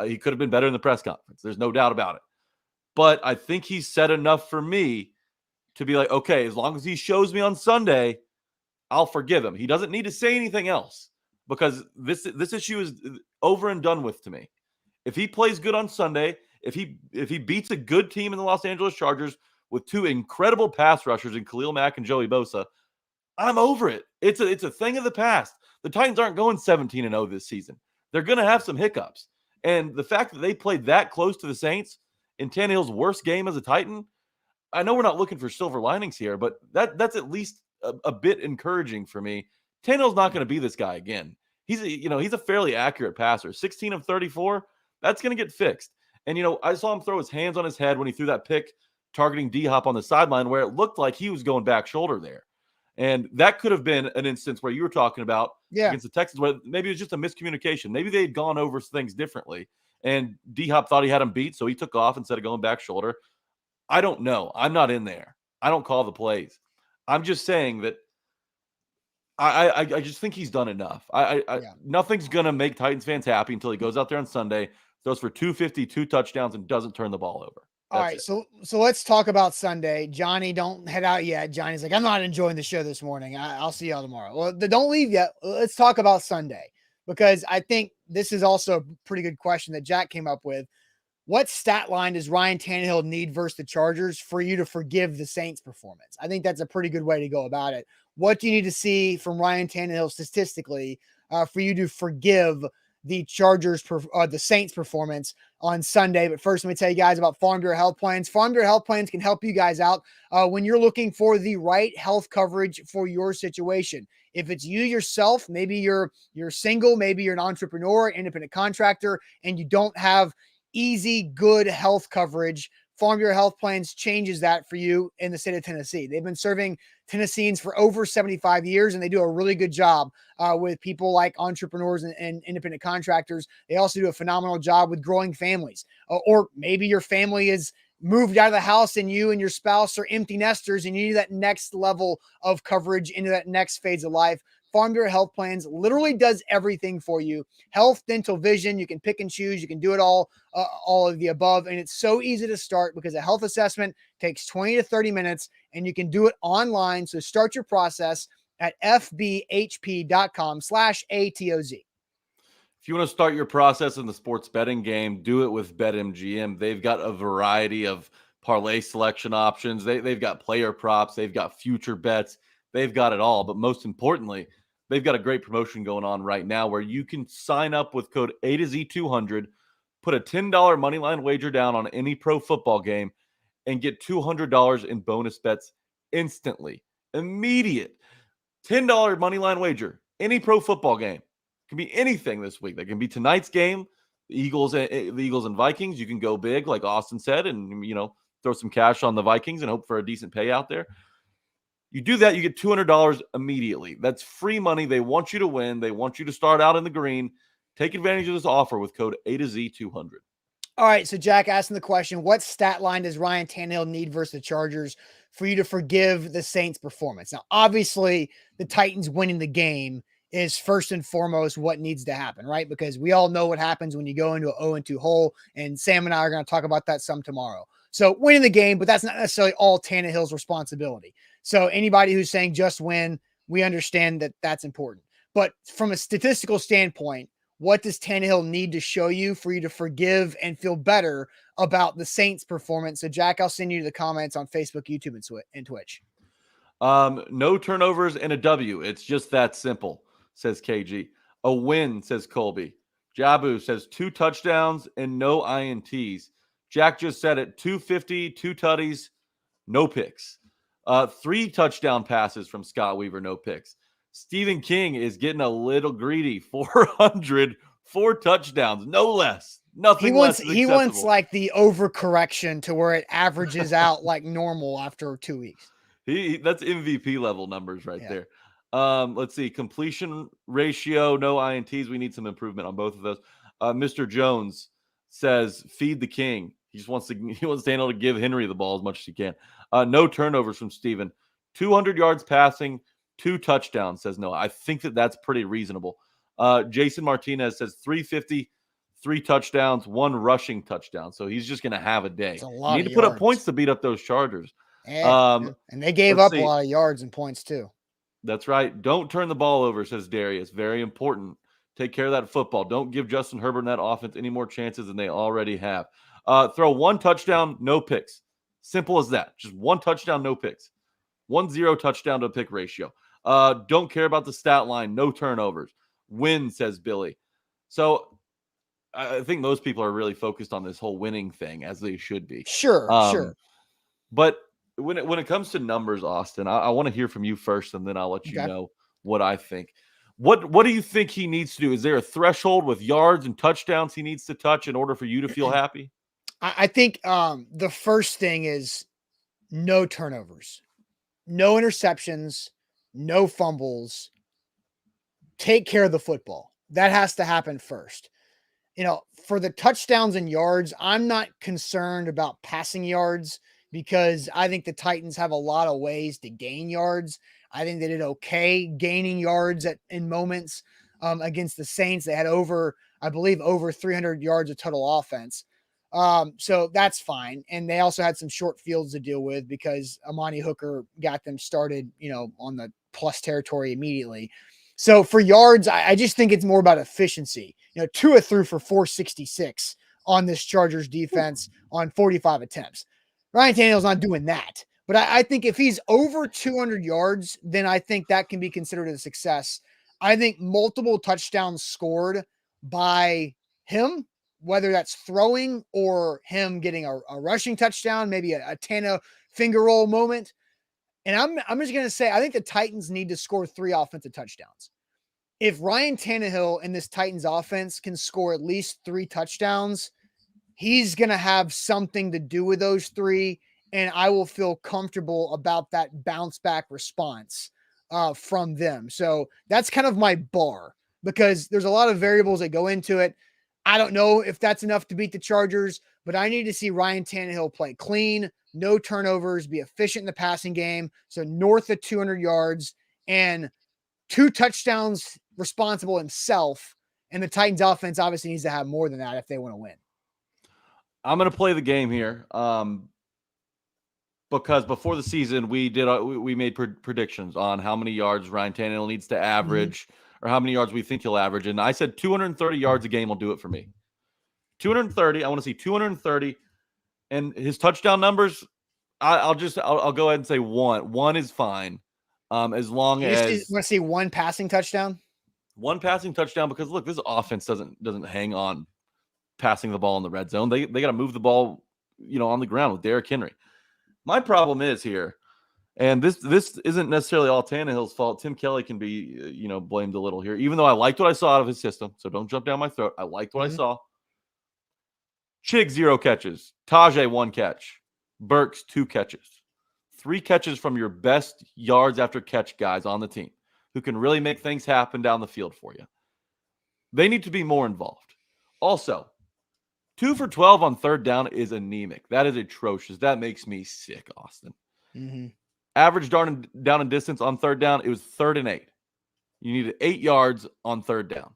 He could have been better in the press conference. There's no doubt about it. But I think he said enough for me to be like, okay, as long as he shows me on Sunday, I'll forgive him. He doesn't need to say anything else because this issue is over and done with to me. If he plays good on Sunday, if he beats a good team in the Los Angeles Chargers with 2 incredible pass rushers in Khalil Mack and Joey Bosa, I'm over it. It's a thing of the past. The Titans aren't going 17-0 this season. They're going to have some hiccups. And the fact that they played that close to the Saints in Tannehill's worst game as a Titan, I know we're not looking for silver linings here, but that's at least a bit encouraging for me. Tannehill's not going to be this guy again. He's a fairly accurate passer. 16 of 34, that's going to get fixed. And, I saw him throw his hands on his head when he threw that pick targeting D-Hop on the sideline where it looked like he was going back shoulder there. And that could have been an instance where you were talking about against the Texans, where maybe it was just a miscommunication. Maybe they had gone over things differently, and D-Hop thought he had him beat, so he took off instead of going back shoulder. I don't know. I'm not in there. I don't call the plays. I'm just saying that I just think he's done enough. Yeah. Nothing's gonna make Titans fans happy until he goes out there on Sunday, throws for 250, 2 touchdowns, and doesn't turn the ball over. All That's right, it. so let's talk about Sunday. Johnny, don't head out yet. Johnny's like, I'm not enjoying the show this morning. I'll see y'all tomorrow. Well, don't leave yet. Let's talk about Sunday because I think this is also a pretty good question that Jack came up with. What stat line does Ryan Tannehill need versus the Chargers for you to forgive the Saints' performance? I think that's a pretty good way to go about it. What do you need to see from Ryan Tannehill statistically for you to forgive the the Saints' performance on Sunday? But first, let me tell you guys about Farm Bureau Health Plans. Farm Bureau Health Plans can help you guys out when you're looking for the right health coverage for your situation. If it's you yourself, maybe you're single, maybe you're an entrepreneur, independent contractor, and you don't have easy, good health coverage, Farm Bureau Health Plans changes that for you in the state of Tennessee. They've been serving Tennesseans for over 75 years, and they do a really good job with people like entrepreneurs and independent contractors. They also do a phenomenal job with growing families. Or maybe your family is moved out of the house and you and your spouse are empty nesters and you need that next level of coverage into that next phase of life. Farm Bureau Health Plans literally does everything for you. Health, dental, vision. You can pick and choose. You can do it all of the above. And it's so easy to start because a health assessment takes 20 to 30 minutes and you can do it online. So start your process at fbhp.com/ATOZ. If you want to start your process in the sports betting game, do it with BetMGM. They've got a variety of parlay selection options. They've got player props. They've got future bets. They've got it all. But most importantly, they've got a great promotion going on right now where you can sign up with code A to Z 200, put a $10 moneyline wager down on any pro football game, and get $200 in bonus bets instantly. Immediate. $10 moneyline wager, any pro football game. Can be anything this week. That can be tonight's game, the Eagles and Vikings. You can go big, like Austin said, and throw some cash on the Vikings and hope for a decent payout there. You do that, you get $200 immediately. That's free money. They want you to win. They want you to start out in the green. Take advantage of this offer with code A to Z 200. All right, so Jack asking the question, what stat line does Ryan Tannehill need versus the Chargers for you to forgive the Saints' performance? Now, obviously, the Titans winning the game is first and foremost what needs to happen, right? Because we all know what happens when you go into an 0-2 hole, and Sam and I are going to talk about that some tomorrow. So winning the game, but that's not necessarily all Tannehill's responsibility. So anybody who's saying just win, we understand that that's important. But from a statistical standpoint, what does Tannehill need to show you for you to forgive and feel better about the Saints' performance? So, Jack, I'll send you the comments on Facebook, YouTube, and Twitch. No turnovers and a W. It's just that simple, says KG. A win, says Colby. Jabu says 2 touchdowns and no INTs. Jack just said it, 250, 2 tutties, no picks. 3 touchdown passes from Scott Weaver, no picks. Stephen King is getting a little greedy. 400, 4 touchdowns, no less. Nothing less is He wants like the overcorrection to where it averages out like normal after 2 weeks. That's MVP level numbers right there. Let's see. Completion ratio, no INTs. We need some improvement on both of those. Mr. Jones says, feed the king. He wants Daniel to give Henry the ball as much as he can. No turnovers from Steven. 200 yards passing, 2 touchdowns, says no. I think that's pretty reasonable. Jason Martinez says 350, 3 touchdowns, 1 rushing touchdown. So he's just going to have a day. You need to put up points to beat up those Chargers. And they gave up a lot of yards and points too. That's right. Don't turn the ball over, says Darius. Very important. Take care of that football. Don't give Justin Herbert and that offense any more chances than they already have. Throw 1 touchdown, no picks. Simple as that. Just 1 touchdown, no picks. 1-0 touchdown to pick ratio. Don't care about the stat line. No turnovers. Win, says Billy. So I think most people are really focused on this whole winning thing, as they should be. Sure. But when it comes to numbers, Austin, I want to hear from you first, and then I'll let you know what I think. What do you think he needs to do? Is there a threshold with yards and touchdowns he needs to touch in order for you to feel happy? I think the first thing is no turnovers, no interceptions, no fumbles. Take care of the football. That has to happen first. For the touchdowns and yards, I'm not concerned about passing yards because I think the Titans have a lot of ways to gain yards. I think they did okay gaining yards in moments against the Saints. They had I believe, over 300 yards of total offense. So that's fine. And they also had some short fields to deal with because Amani Hooker got them started, on the plus territory immediately. So for yards, I just think it's more about efficiency. Tua threw for 466 on this Chargers defense on 45 attempts. Ryan Tannehill's not doing that. But I think if he's over 200 yards, then I think that can be considered a success. I think multiple touchdowns scored by him, whether that's throwing or him getting a rushing touchdown, maybe a Tana finger roll moment. And I'm just going to say, I think the Titans need to score 3 offensive touchdowns. If Ryan Tannehill and this Titans offense can score at least 3 touchdowns, he's going to have something to do with those 3. And I will feel comfortable about that bounce back response from them. So that's kind of my bar because there's a lot of variables that go into it. I don't know if that's enough to beat the Chargers, but I need to see Ryan Tannehill play clean, no turnovers, be efficient in the passing game. So north of 200 yards and 2 touchdowns responsible himself. And the Titans offense obviously needs to have more than that if they want to win. I'm going to play the game here. Because before the season, we made predictions on how many yards Ryan Tannehill needs to average or how many yards we think he'll average. And I said 230 yards a game will do it for me. 230. I want to see 230. And his touchdown numbers, I'll go ahead and say 1. 1 is fine. As long as you want to see 1 passing touchdown? 1 passing touchdown, because look, this offense doesn't hang on passing the ball in the red zone. They got to move the ball, on the ground with Derrick Henry. My problem is here, and this isn't necessarily all Tannehill's fault. Tim Kelly can be, blamed a little here, even though I liked what I saw out of his system. So don't jump down my throat. I liked what I saw. Chig, 0 catches. Tajay, 1 catch. Burks, 2 catches. 3 catches from your best yards after catch guys on the team who can really make things happen down the field for you. They need to be more involved. Also, 2 for 12 on 3rd down is anemic. That is atrocious. That makes me sick, Austin. Mm-hmm. Average down and distance on 3rd down, it was 3rd and 8. You needed 8 yards on 3rd down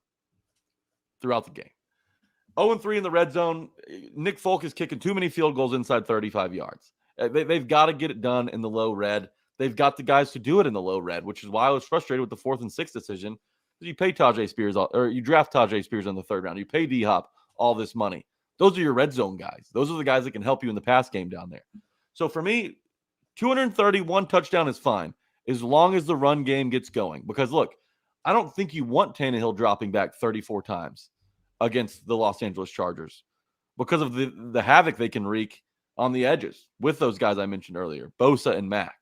throughout the game. 0-3 in the red zone. Nick Folk is kicking too many field goals inside 35 yards. They've got to get it done in the low red. They've got the guys to do it in the low red, which is why I was frustrated with the 4th and 6th decision. You pay Tajay Spears, or you draft Tajay Spears in the 3rd round. You pay D-Hop all this money. Those are your red zone guys. Those are the guys that can help you in the pass game down there. So for me, 231 touchdown is fine as long as the run game gets going. Because look, I don't think you want Tannehill dropping back 34 times against the Los Angeles Chargers because of the havoc they can wreak on the edges with those guys I mentioned earlier, Bosa and Mack.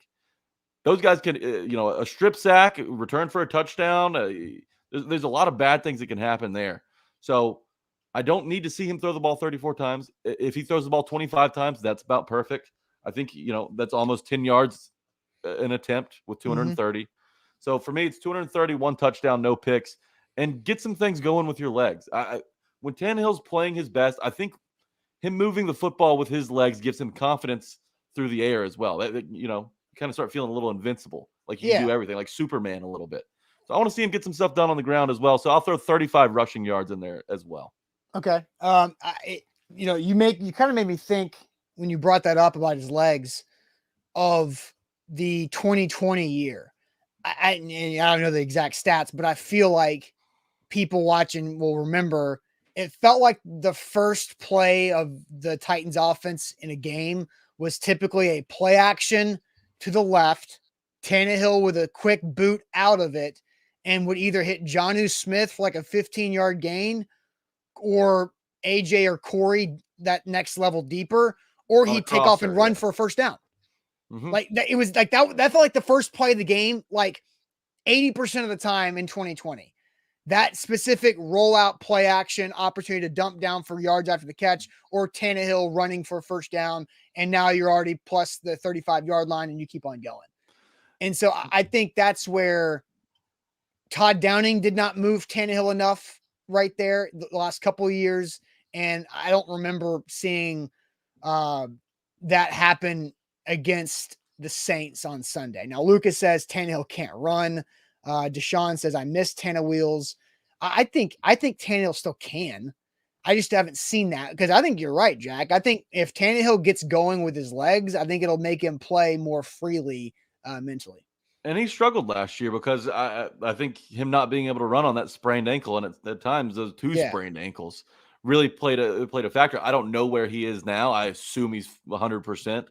Those guys can, a strip sack, return for a touchdown. There's a lot of bad things that can happen there. So I don't need to see him throw the ball 34 times. If he throws the ball 25 times, that's about perfect. I think, that's almost 10 yards an attempt with 230. So for me, it's 231 touchdown, no picks, and get some things going with your legs. When Tannehill's playing his best, I think him moving the football with his legs gives him confidence through the air as well. You kind of start feeling a little invincible, like you can do everything, like Superman a little bit. So I want to see him get some stuff done on the ground as well. So I'll throw 35 rushing yards in there as well. Okay. You kind of made me think when you brought that up about his legs of the 2020 year. I don't know the exact stats, but I feel like people watching will remember it felt like the first play of the Titans offense in a game was typically a play action to the left, Tannehill with a quick boot out of it, and would either hit Jonnu Smith for like a 15-yard gain or AJ or Corey that next level deeper, or he'd take off and run for a first down. Like that, it was like that felt like the first play of the game, like 80% of the time in 2020. That specific rollout play action opportunity to dump down for yards after the catch, or Tannehill running for a first down, and now you're already plus the 35-yard line and you keep on going. And so I think that's where Todd Downing did not move Tannehill enough right there the last couple of years. And I don't remember seeing that happen against the Saints on Sunday. Now, Lucas says Tannehill can't run. Deshaun says I missed Tannehill wheels. I think Tannehill still can. I just haven't seen that because I think you're right, Jack. I think if Tannehill gets going with his legs, I think it'll make him play more freely mentally. And he struggled last year because I think him not being able to run on that sprained ankle, and at times those two sprained ankles really played a factor. I don't know where he is now. I assume he's 100%,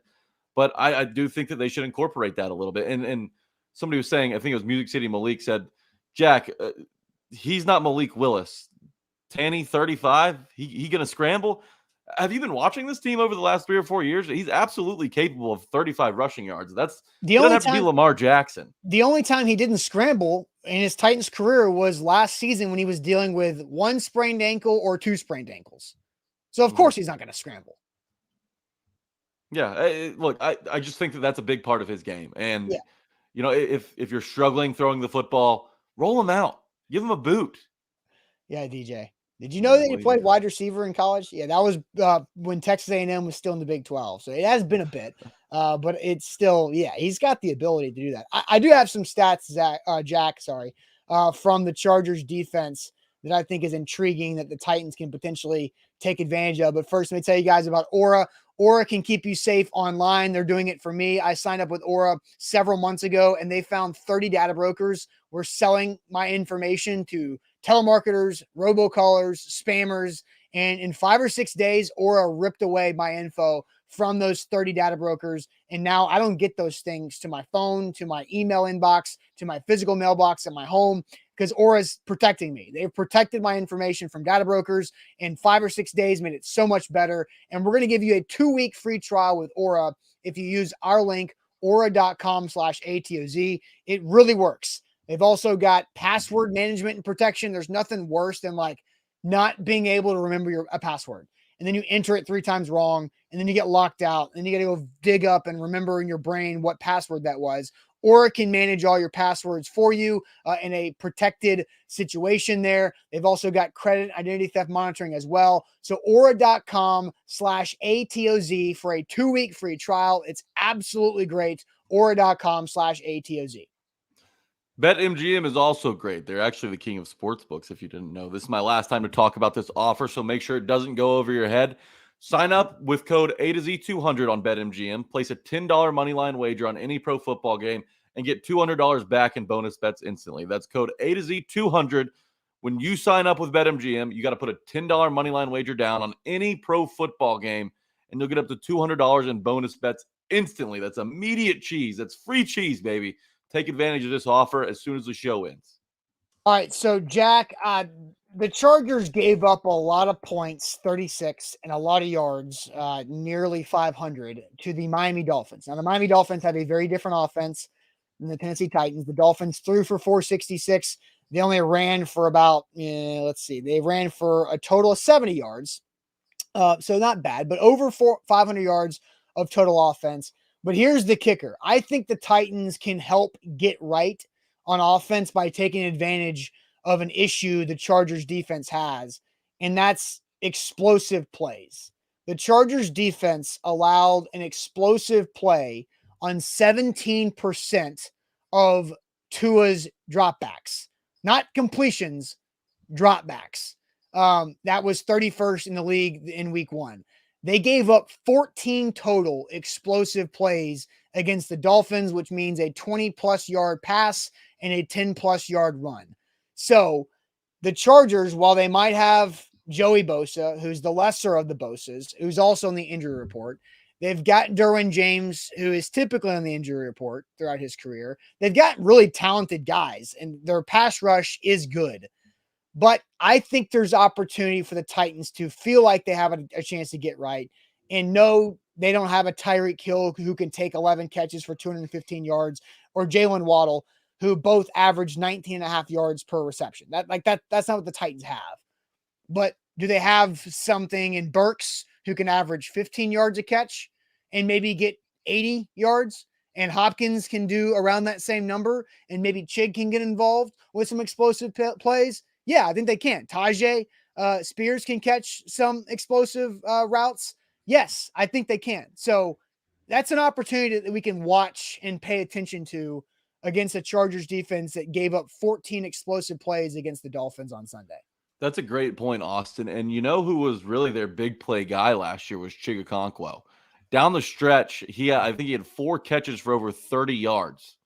but I do think that they should incorporate that a little bit. And somebody was saying, I think it was Music City Malik said, Jack, he's not Malik Willis. Tanny 35, he gonna scramble? Have you been watching this team over the last 3 or 4 years? He's absolutely capable of 35 rushing yards. He doesn't have to be Lamar Jackson. The only time he didn't scramble in his Titans career was last season when he was dealing with 1 sprained ankle or 2 sprained ankles. So of course he's not going to scramble. Yeah, look, I just think that that's a big part of his game. And if you're struggling throwing the football, roll him out. Give him a boot. Yeah, DJ. Did you know that he played wide receiver in college? Yeah, that was when Texas A&M was still in the Big 12. So it has been a bit, but it's still, he's got the ability to do that. I do have some stats, Jack, from the Chargers defense that I think is intriguing that the Titans can potentially take advantage of. But first, let me tell you guys about Aura. Aura can keep you safe online. They're doing it for me. I signed up with Aura several months ago, and they found 30 data brokers were selling my information to telemarketers, robocallers, spammers, and in 5 or 6 days, Aura ripped away my info from those 30 data brokers. And now I don't get those things to my phone, to my email inbox, to my physical mailbox at my home because Aura's protecting me. They've protected my information from data brokers in 5 or 6 days, made it so much better. And we're going to give you a 2-week free trial with Aura if you use our link, aura.com/ATOZ. It really works. They've also got password management and protection. There's nothing worse than like not being able to remember a password. And then you enter it 3 times wrong, and then you get locked out, and you got to go dig up and remember in your brain what password that was. Or it can manage all your passwords for you in a protected situation there. They've also got credit identity theft monitoring as well. So aura.com/ATOZ for a 2-week free trial. It's absolutely great. Aura.com/ATOZ. BetMGM is also great. They're actually the king of sports books, if you didn't know. This is my last time to talk about this offer, so make sure it doesn't go over your head. Sign up with code A2Z200 on BetMGM. Place a $10 moneyline wager on any pro football game and get $200 back in bonus bets instantly. That's code A2Z200. When you sign up with BetMGM, you got to put a $10 moneyline wager down on any pro football game, and you'll get up to $200 in bonus bets instantly. That's immediate cheese. That's free cheese, baby. Take advantage of this offer as soon as the show ends. All right, so Jack, the Chargers gave up a lot of points, 36, and a lot of yards, nearly 500, to the Miami Dolphins. Now, the Miami Dolphins have a very different offense than the Tennessee Titans. The Dolphins threw for 466. They only ran for about, they ran for a total of 70 yards. So not bad, but over 500 yards of total offense. But here's the kicker. I think the Titans can help get right on offense by taking advantage of an issue the Chargers defense has, and that's explosive plays. The Chargers defense allowed an explosive play on 17% of Tua's dropbacks, not completions, dropbacks. That was 31st in the league in week 1. They gave up 14 total explosive plays against the Dolphins, which means a 20-plus yard pass and a 10-plus yard run. So the Chargers, while they might have Joey Bosa, who's the lesser of the Bosas, who's also on the injury report, they've got Derwin James, who is typically on the injury report throughout his career. They've got really talented guys, and their pass rush is good. But I think there's opportunity for the Titans to feel like they have a chance to get right. And no, they don't have a Tyreek Hill who can take 11 catches for 215 yards, or Jalen Waddle, who both average 19.5 yards per reception. That's not what the Titans have. But do they have something in Burks who can average 15 yards a catch and maybe get 80 yards? And Hopkins can do around that same number, and maybe Chig can get involved with some explosive plays? Yeah, I think they can. Tajay Spears can catch some explosive routes. Yes, I think they can. So that's an opportunity that we can watch and pay attention to against a Chargers defense that gave up 14 explosive plays against the Dolphins on Sunday. That's a great point, Austin. And you know who was really their big play guy last year was Chigakonkwo. Down the stretch, I think he had 4 catches for over 30 yards,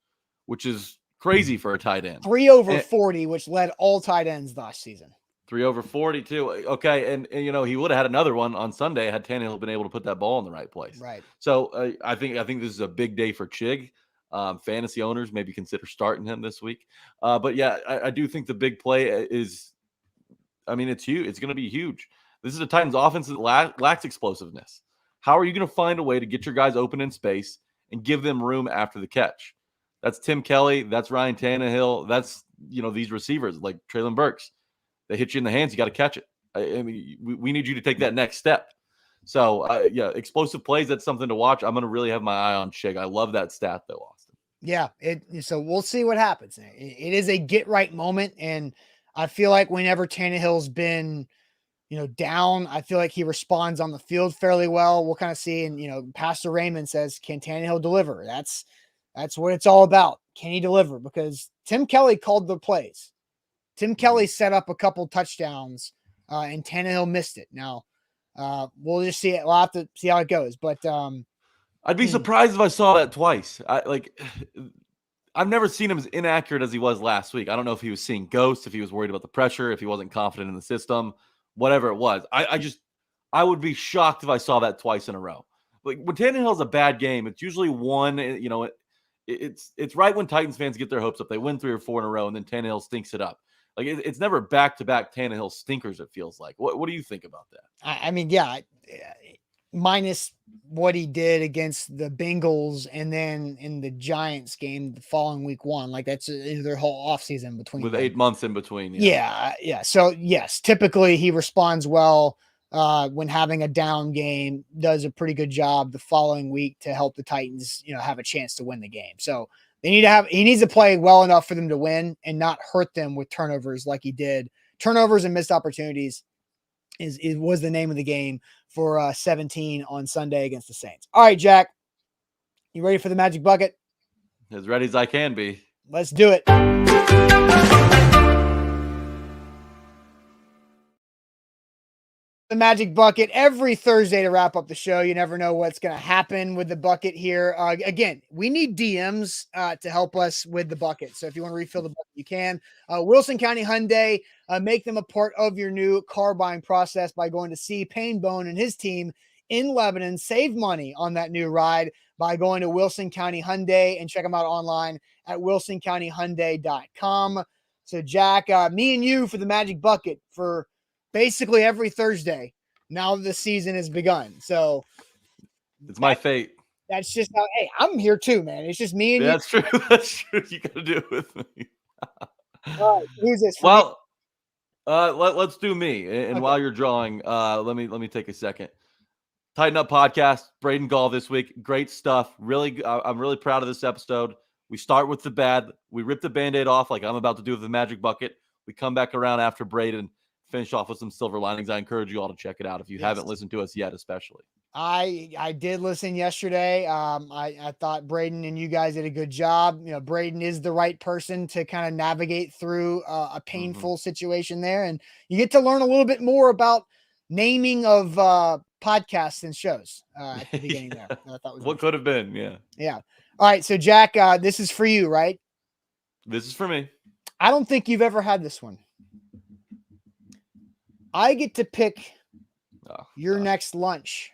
which is crazy for a tight end. 3 over 40, which led all tight ends last season. 3 over 40 too. Okay, and you know he would have had another one on Sunday had Tannehill been able to put that ball in the right place. Right. So I think this is a big day for Chig. Fantasy owners maybe consider starting him this week. But yeah, I do think the big play is. I mean, it's huge. It's going to be huge. This is a Titans offense that lacks explosiveness. How are you going to find a way to get your guys open in space and give them room after the catch? That's Tim Kelly. That's Ryan Tannehill. That's these receivers like Treylon Burks. They hit you in the hands. You got to catch it. I mean, we need you to take that next step. So, yeah, explosive plays, that's something to watch. I'm going to really have my eye on Chig. I love that stat, though, Austin. Yeah, so we'll see what happens. It is a get-right moment, and I feel like whenever Tannehill's been, down, I feel like he responds on the field fairly well. We'll kind of see, and, Pastor Raymond says, can Tannehill deliver? That's what it's all about. Can he deliver? Because Tim Kelly called the plays. Tim Kelly set up a couple touchdowns, and Tannehill missed it. Now, we'll just see it. We'll have to see how it goes. But I'd be surprised if I saw that twice. I've never seen him as inaccurate as he was last week. I don't know if he was seeing ghosts, if he was worried about the pressure, if he wasn't confident in the system, whatever it was. I would be shocked if I saw that twice in a row. Like when Tannehill has a bad game, it's usually one. It's right when Titans fans get their hopes up. They win 3 or 4 in a row, and then Tannehill stinks it up. Like it's never back-to-back Tannehill stinkers, it feels like. What do you think about that? I mean, yeah, minus what he did against the Bengals and then in the Giants game the following week 1. Like that's their whole offseason between. With 8 months in between. Yeah. So, yes, typically he responds well when having a down game, does a pretty good job the following week to help the Titans, have a chance to win the game. So, he needs to play well enough for them to win and not hurt them with turnovers like he did. Turnovers and missed opportunities was the name of the game for 17 on Sunday against the Saints. All right, Jack, you ready for the magic bucket? As ready as I can be. Let's do it. The magic bucket every Thursday to wrap up the show. You never know what's going to happen with the bucket here. Again, we need DMs to help us with the bucket. So if you want to refill the bucket, you can. Wilson County Hyundai, make them a part of your new car buying process by going to see Payne Bone and his team in Lebanon. Save money on that new ride by going to Wilson County Hyundai and check them out online at wilsoncountyhyundai.com. So Jack, me and you for the magic bucket for basically every Thursday now the season has begun. So it's my fate. That's just how, hey, I'm here too, man. It's just me and you. That's true. That's true. You got to do it with me. All right, who's this? Well, let's do me. And Okay. while you're drawing, let me take a second. Tighten Up Podcast, Braden Gall this week. Great stuff. Really, I'm really proud of this episode. We start with the bad. We rip the Band-Aid off like I'm about to do with the Magic Bucket. We come back around after Braden, finish off with some silver linings. I encourage you all to check it out if you haven't listened to us yet, especially. I did listen yesterday. I thought Braden and you guys did a good job. Braden is the right person to kind of navigate through a painful situation there. And you get to learn a little bit more about naming of podcasts and shows at the beginning there. I thought was what could have been. Yeah. Yeah. All right. So Jack, this is for you, right? This is for me. I don't think you've ever had this one. I get to pick your next lunch.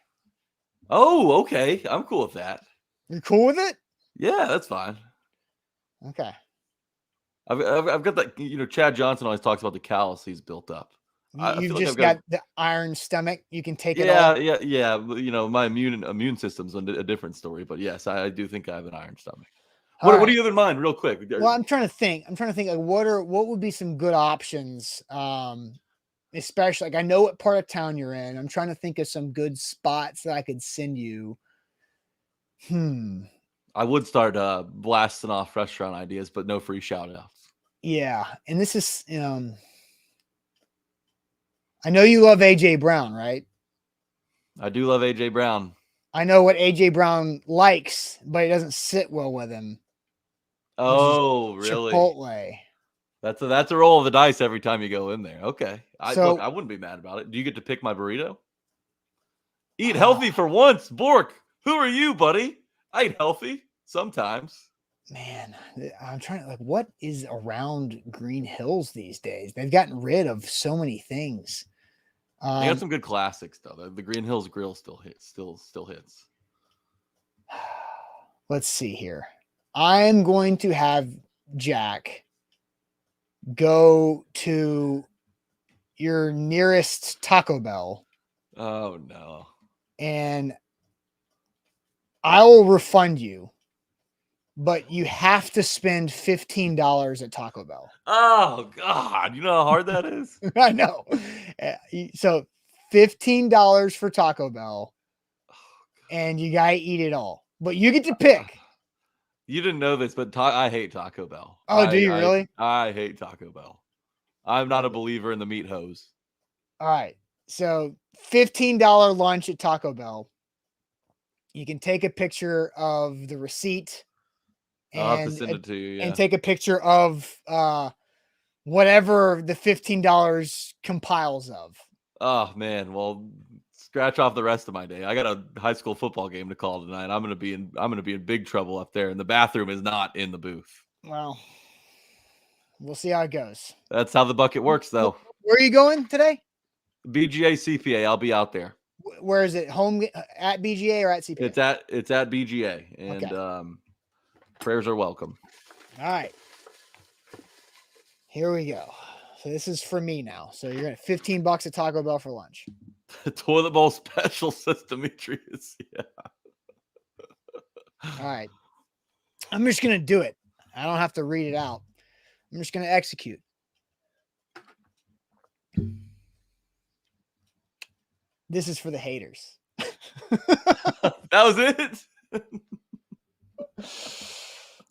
Oh, okay. I'm cool with that. You're cool with it? Yeah, that's fine. Okay. I've got that. Chad Johnson always talks about the callus he's built up. You've just got the iron stomach. You can take it all. Yeah. My immune system's a different story, but yes, I do think I have an iron stomach. What do you have in mind, real quick? Well, I'm trying to think. Like, what would be some good options? Especially, like, I know what part of town you're in. I'm trying to think of some good spots that I could send you. I would start blasting off restaurant ideas, but no free shout outs. Yeah. And this is, I know you love AJ Brown, right? I do love AJ Brown. I know what AJ Brown likes, but it doesn't sit well with him. Oh, really? Chipotle. That's a roll of the dice every time you go in there. Okay. So- I wouldn't be mad about it. Do you get to pick my burrito? Eat healthy for once, Bork. Who are you, buddy? I eat healthy sometimes. Man, I'm trying to what is around Green Hills these days? They've gotten rid of so many things. They got some good classics though. The Green Hills Grill still hits. Let's see here. I'm going to have Jack go to your nearest Taco Bell. Oh no. And I will refund you, but you have to spend $15 at Taco Bell. Oh God. You know how hard that is? I know. So $15 for Taco Bell, and you gotta eat it all. But you get to pick. You didn't know this, but I hate Taco Bell. Oh, do you really? I hate Taco Bell. I'm not a believer in the meat hose. All right. So $15 lunch at Taco Bell. You can take a picture of the receipt I'll have to send it to you. Yeah. and take a picture of whatever the $15 compiles of. Oh man, well, scratch off the rest of my day. I got a high school football game to call tonight. I'm gonna be in big trouble up there, and the bathroom is not in the booth. Well, we'll see how it goes. That's how the bucket works, though. Where are you going today? BGA CPA. I'll be out there. Where is it? Home at BGA or at CPA? It's at BGA, and prayers are welcome. All right. Here we go. So this is for me now. So you're gonna $15 at Taco Bell for lunch. The toilet bowl special, says Demetrius. Yeah. All right. I'm just gonna do it. I don't have to read it out. I'm just gonna execute. This is for the haters. That was it.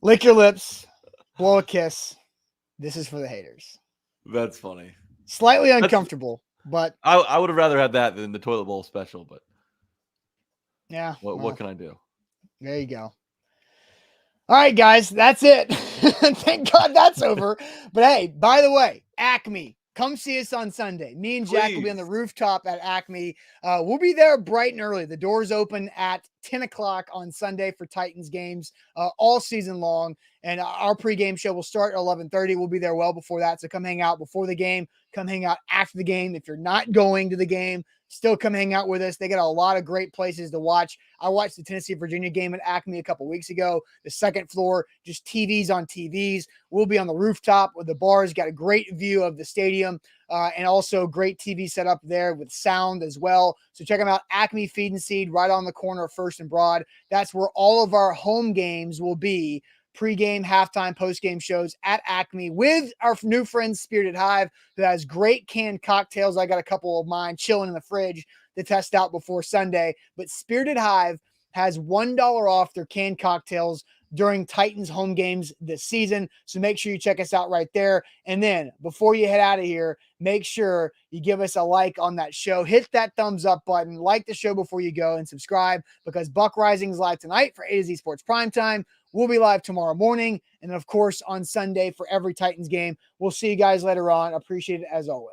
Lick your lips, blow a kiss. This is for the haters. That's funny. Slightly uncomfortable, but I would have rather had that than the toilet bowl special. But yeah, what can I do? There you go. All right, guys, that's it. Thank God that's over. But hey, by the way, Acme, come see us on Sunday. Me and Jack will be on the rooftop at Acme. We'll be there bright and early. The doors open at 10 o'clock on Sunday for Titans games all season long. And our pregame show will start at 11:30. We'll be there well before that. So come hang out before the game. Come hang out after the game. If you're not going to the game, still come hang out with us. They got a lot of great places to watch. I watched the Tennessee-Virginia game at Acme a couple weeks ago. The second floor, just TVs on TVs. We'll be on the rooftop with the bars. Got a great view of the stadium and also great TV set up there with sound as well. So check them out. Acme Feed and Seed right on the corner of First and Broad. That's where all of our home games will be. Pre-game, halftime, post-game shows at Acme with our new friend Spirited Hive, who has great canned cocktails. I got a couple of mine chilling in the fridge to test out before Sunday. But Spirited Hive has $1 off their canned cocktails during Titans home games this season. So make sure you check us out right there. And then before you head out of here, make sure you give us a like on that show. Hit that thumbs up button. Like the show before you go and subscribe, because Buck Rising is live tonight for A to Z Sports Primetime. We'll be live tomorrow morning. And of course, on Sunday for every Titans game. We'll see you guys later on. Appreciate it as always.